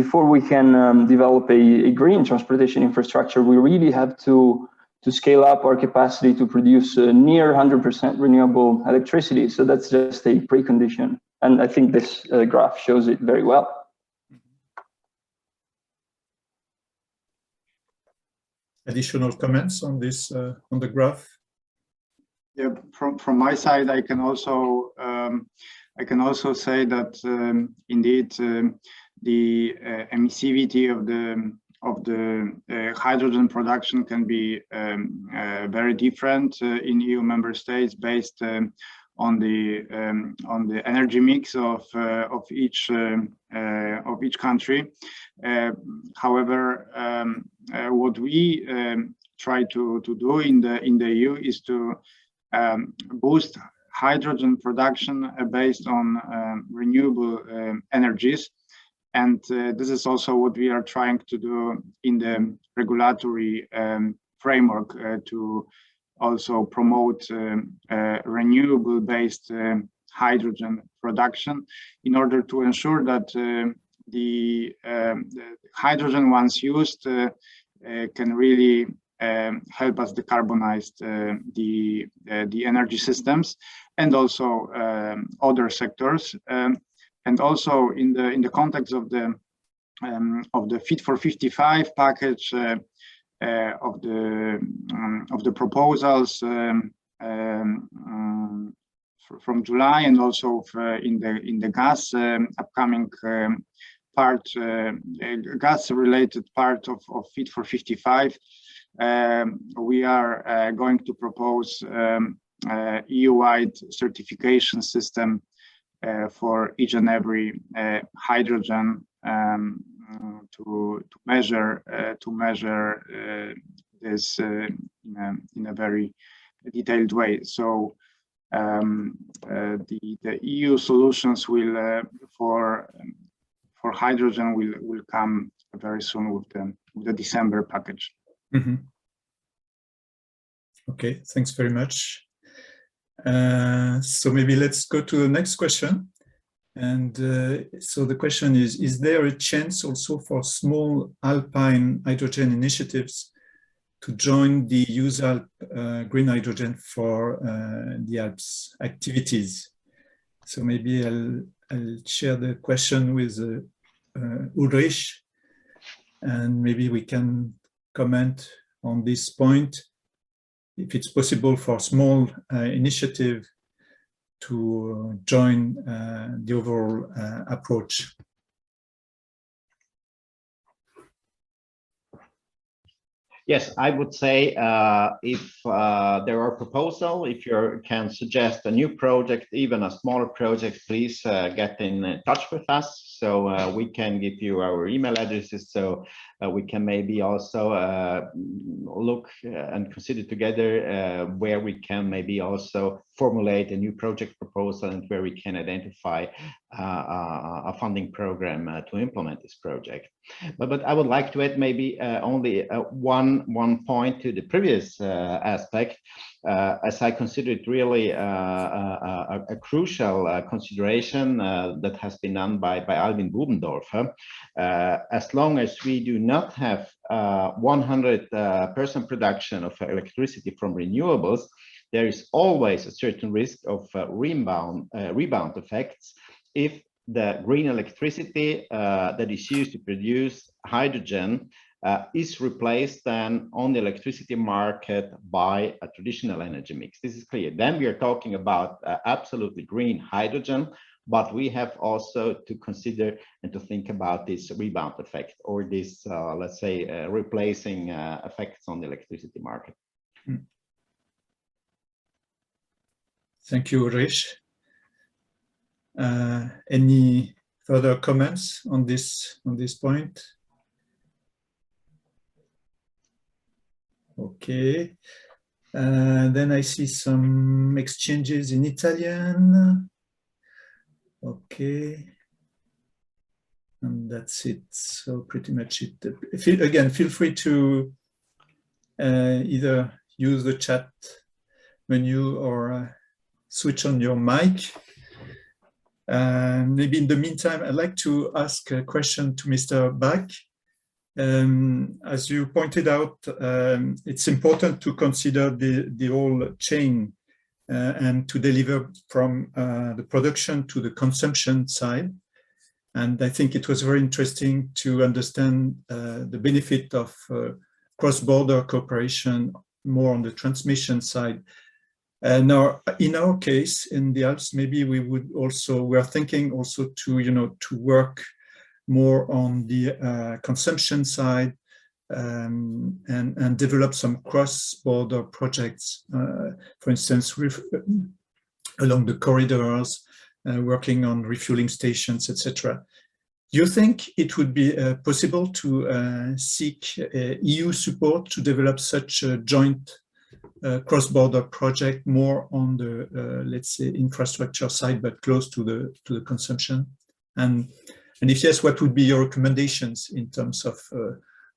develop a green transportation infrastructure, we really have to scale up our capacity to produce near 100% renewable electricity. So that's just a precondition. And I think this graph shows it very well. Additional comments on this, on the graph? Yeah, from my side, I can also say that indeed the emissivity of the hydrogen production can be very different in EU member states based on the energy mix of each country. However, what we try to do in the EU is to boost hydrogen production based on renewable energies. And this is also what we are trying to do in the regulatory framework to also promote renewable-based hydrogen production in order to ensure that the hydrogen once used can really help us decarbonize the energy systems and also other sectors. And also in the context of the Fit for 55 package, of the proposals from July, and also in the gas upcoming part, gas related part of Fit for 55, we are going to propose EU-wide certification system for each and every hydrogen to measure this in a very detailed way. So the EU solutions will for hydrogen will come very soon with the December package. Mm-hmm. Okay, thanks very much. So maybe let's go to the next question. And so the question is there a chance also for small Alpine hydrogen initiatives to join the Usalp green hydrogen for the Alps activities? So maybe I'll share the question with Ulrich, and maybe we can comment on this point. If it's possible for small initiative to join the overall approach. Yes, I would say if there are proposals, if you can suggest a new project, even a smaller project, please get in touch with us so we can give you our email addresses so we can maybe also look and consider together where we can maybe also formulate a new project proposal and where we can identify a funding program to implement this project. But I would like to add maybe only one point to the previous aspect. as I consider it really a crucial consideration that has been done by Alvin Bubendorfer. As long as we do not have 100% production of electricity from renewables, there is always a certain risk of rebound effects if the green electricity that is used to produce hydrogen is replaced then on the electricity market by a traditional energy mix. This is clear. Then we are talking about absolutely green hydrogen, but we have also to consider and to think about this rebound effect, or this, let's say, replacing effects on the electricity market. Thank you, Ulrich. Any further comments on this point? Okay. Then I see some exchanges in Italian. Okay. And that's it. So pretty much it. Again, feel free to either use the chat menu or switch on your mic. Maybe in the meantime, I'd like to ask a question to Mr. Bach. As you pointed out, it's important to consider the whole chain and to deliver from the production to the consumption side. And I think it was very interesting to understand the benefit of cross-border cooperation more on the transmission side. Now, in our case, in the Alps, maybe we are thinking also to work more on the consumption side and develop some cross-border projects, for instance, along the corridors, working on refueling stations, etc. Do you think it would be possible to seek EU support to develop such a joint cross-border project more on the, let's say, infrastructure side, but close to the consumption? And if yes, what would be your recommendations in terms of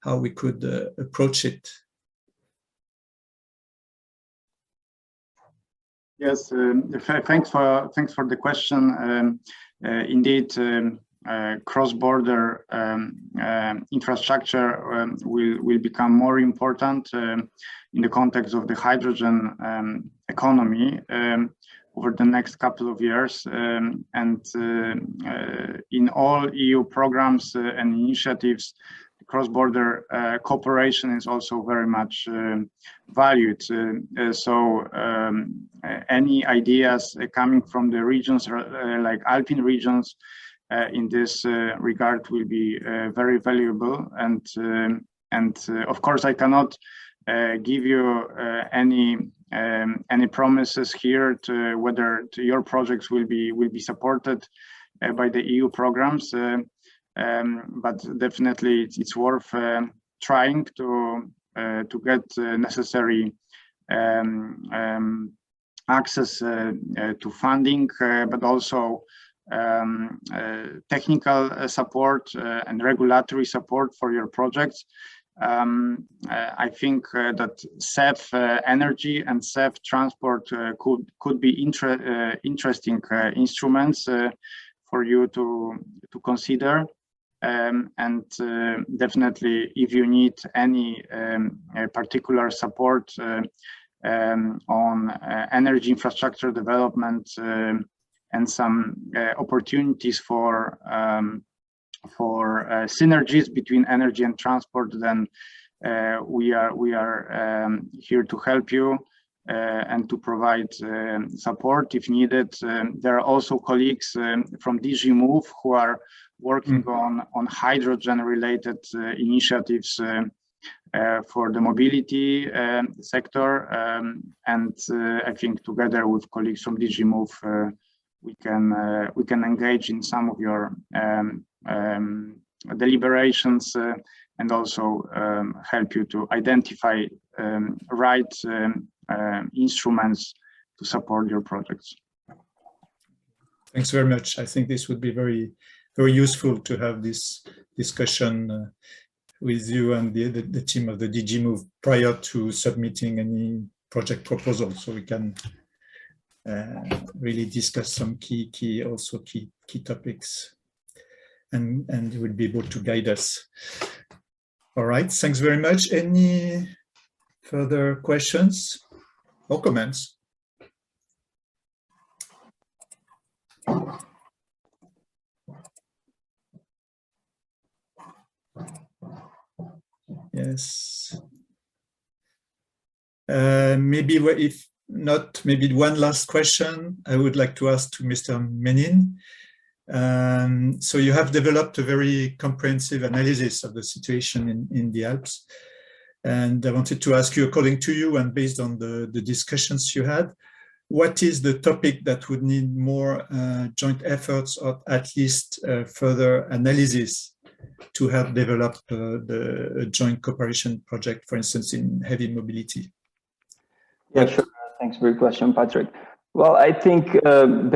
how we could approach it? Yes, thanks for the question. Indeed, cross-border infrastructure will become more important in the context of the hydrogen economy over the next couple of years, and in all EU programs and initiatives, cross-border cooperation is also very much valued. So any ideas coming from the regions like Alpine regions in this regard will be very valuable. And of course, I cannot give you any promises here to whether your projects will be supported by the EU programs, but definitely it's worth trying to get necessary access to funding, but also technical support and regulatory support for your projects. I think that SAF energy and SAF transport could be interesting instruments for you to consider. And definitely, if you need any particular support on energy infrastructure development and some opportunities for synergies between energy and transport, then we are here to help you and to provide support if needed. There are also colleagues from DG Move who are working on hydrogen-related initiatives for the mobility sector, and I think together with colleagues from DG Move, we can engage in some of your deliberations and also help you to identify right instruments to support your projects. Thanks very much. I think this would be very, very useful to have this discussion with you and the team of the DG Move prior to submitting any project proposal, so we can really discuss some key topics, and you will be able to guide us. All right, thanks very much. Any further questions or comments? Yes. Maybe if not, maybe one last question I would like to ask to Mr. Menin. So you have developed a very comprehensive analysis of the situation in the Alps. And I wanted to ask you, according to you and based on the discussions you had, what is the topic that would need more joint efforts or at least further analysis to help develop the joint cooperation project, for instance, in heavy mobility? Yeah, sure. Thanks for your question, Patrick. Well, I think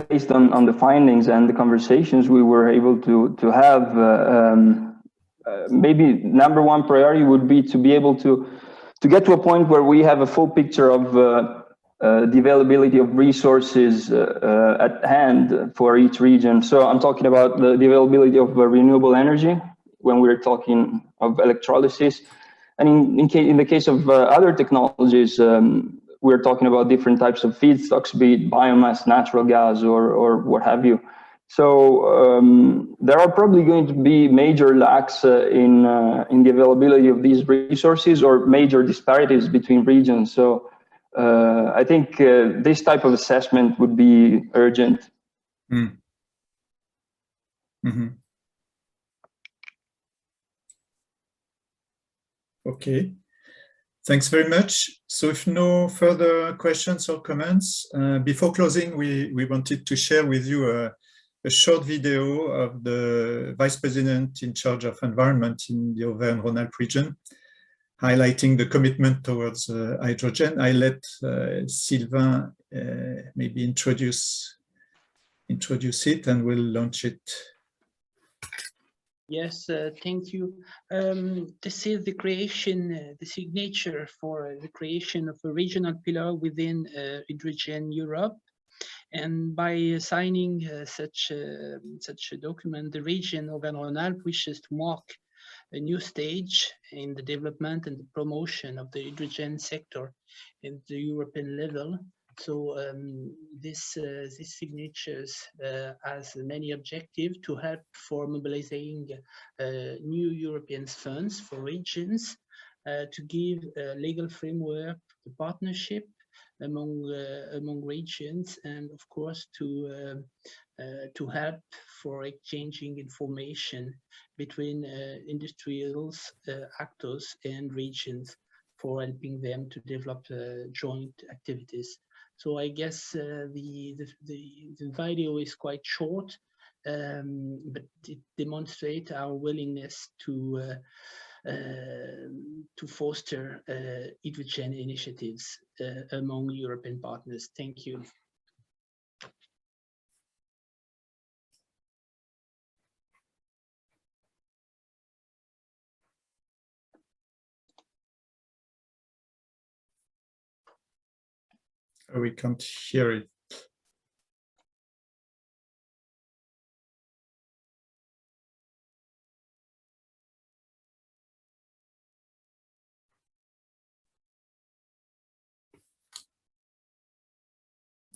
based on the findings and the conversations we were able to have, maybe number one priority would be to be able to get to a point where we have a full picture of the availability of resources at hand for each region. So I'm talking about the availability of renewable energy when we're talking of electrolysis. And in the case of other technologies, we're talking about different types of feedstocks, be it biomass, natural gas, or what have you. So there are probably going to be major lacks in the availability of these resources or major disparities between regions. So I think this type of assessment would be urgent. Mm. Mm-hmm. Okay. Thanks very much. So if no further questions or comments, before closing, we wanted to share with you a short video of the Vice President in charge of environment in the Auvergne-Rhône-Alpes region, highlighting the commitment towards hydrogen. I let Sylvain maybe introduce it, and we'll launch it. Yes, thank you. This is the creation, the signature for the creation of a regional pillar within Hydrogen Europe. And by signing such a document, the region of Auvergne-Rhône-Alpes wishes to mark a new stage in the development and the promotion of the hydrogen sector at the European level. So this signatures has many objectives to help for mobilizing new European funds for regions, to give a legal framework, the partnership among regions, and of course to help for exchanging information between industrials, actors, and regions for helping them to develop joint activities. So I guess the video is quite short, but it demonstrates our willingness to foster hydrogen initiatives among European partners. Thank you. We can't hear it.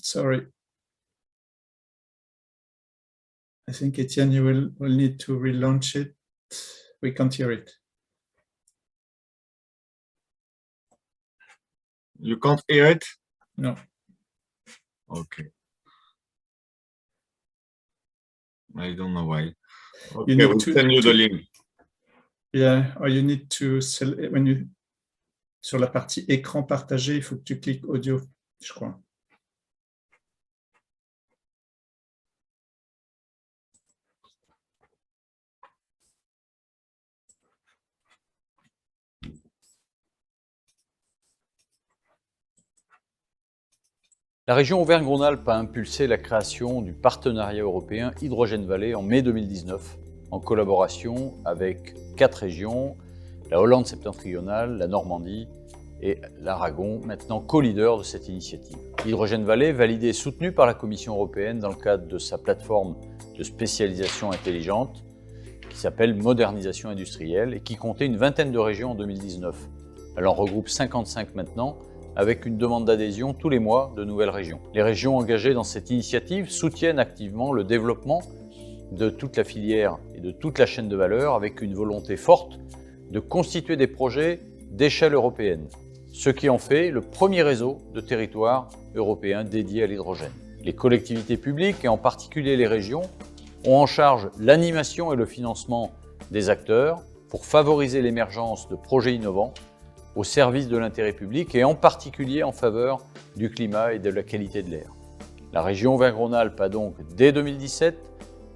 Sorry. I think, Etienne, you will need to relaunch it. We can't hear it. You can't hear it? No. Okay. I don't know why. You Okay, need we'll send you the link. Yeah, or you need to select, when you sur la partie écran partagé, il faut que tu cliques audio, je crois. La région Auvergne-Rhône-Alpes a impulsé la création du partenariat européen Hydrogène Vallée en mai 2019, en collaboration avec 4 régions, la Hollande septentrionale, la Normandie et l'Aragon, maintenant co-leader de cette initiative. Hydrogène Valley, validé et soutenu par la Commission européenne dans le cadre de sa plateforme de spécialisation intelligente, qui s'appelle Modernisation industrielle et qui comptait une vingtaine de régions en 2019. Elle en regroupe 55 maintenant, avec une demande d'adhésion tous les mois de nouvelles régions. Les régions engagées dans cette initiative soutiennent activement le développement de toute la filière et de toute la chaîne de valeur avec une volonté forte de constituer des projets d'échelle européenne, ce qui en fait le premier réseau de territoires européens dédiés à l'hydrogène. Les collectivités publiques et en particulier les régions ont en charge l'animation et le financement des acteurs pour favoriser l'émergence de projets innovants au service de l'intérêt public et en particulier en faveur du climat et de la qualité de l'air. La région Auvergne-Rhône-Alpes a donc, dès 2017,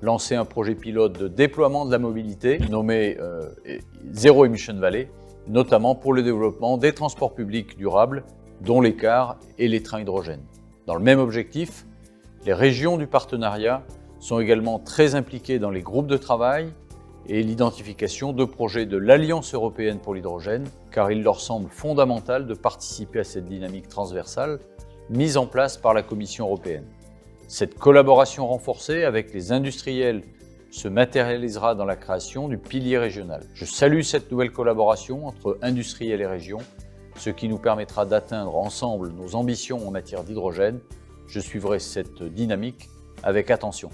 lancé un projet pilote de déploiement de la mobilité nommé Zero Emission Valley, notamment pour le développement des transports publics durables, dont les cars et les trains hydrogène. Dans le même objectif, les régions du partenariat sont également très impliquées dans les groupes de travail et l'identification de projets de l'Alliance européenne pour l'hydrogène, car il leur semble fondamental de participer à cette dynamique transversale mise en place par la Commission européenne. Cette collaboration renforcée avec les industriels se matérialisera dans la création du pilier régional. Je salue cette nouvelle collaboration entre industriels et régions, ce qui nous permettra d'atteindre ensemble nos ambitions en matière d'hydrogène. Je suivrai cette dynamique avec attention.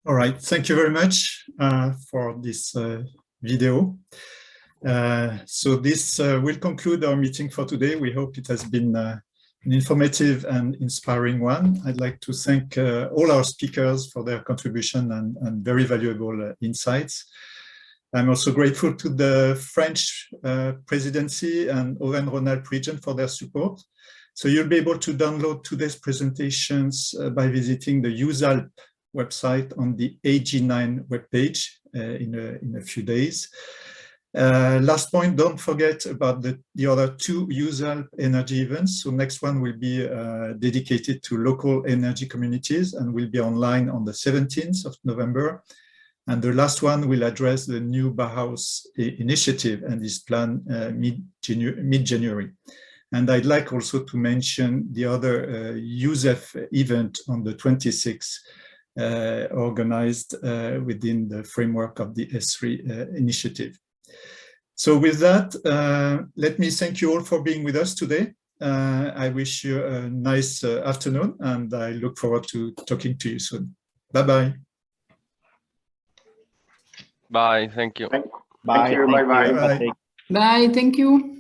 All right, thank you very much for this video. So this will conclude our meeting for today. We hope it has been an informative and inspiring one. I'd like to thank all our speakers for their contribution and very valuable insights. I'm also grateful to the French presidency and Auvergne-Rhône-Alpes region for their support. So you'll be able to download today's presentations by visiting the Usalp website on the AG9 webpage in a few days. Last point, don't forget about the other two Usalp energy events. So next one will be dedicated to local energy communities and will be online on the 17th of November. And the last one will address the new Bauhaus initiative and is planned mid-January. And I'd like also to mention the other EUSALP event on the 26th, organized within the framework of the S3 initiative. So with that, let me thank you all for being with us today. I wish you a nice afternoon, and I look forward to talking to you soon. Bye-bye. Bye, thank you. Bye. Thank you. Bye-bye. Bye. Bye, thank you.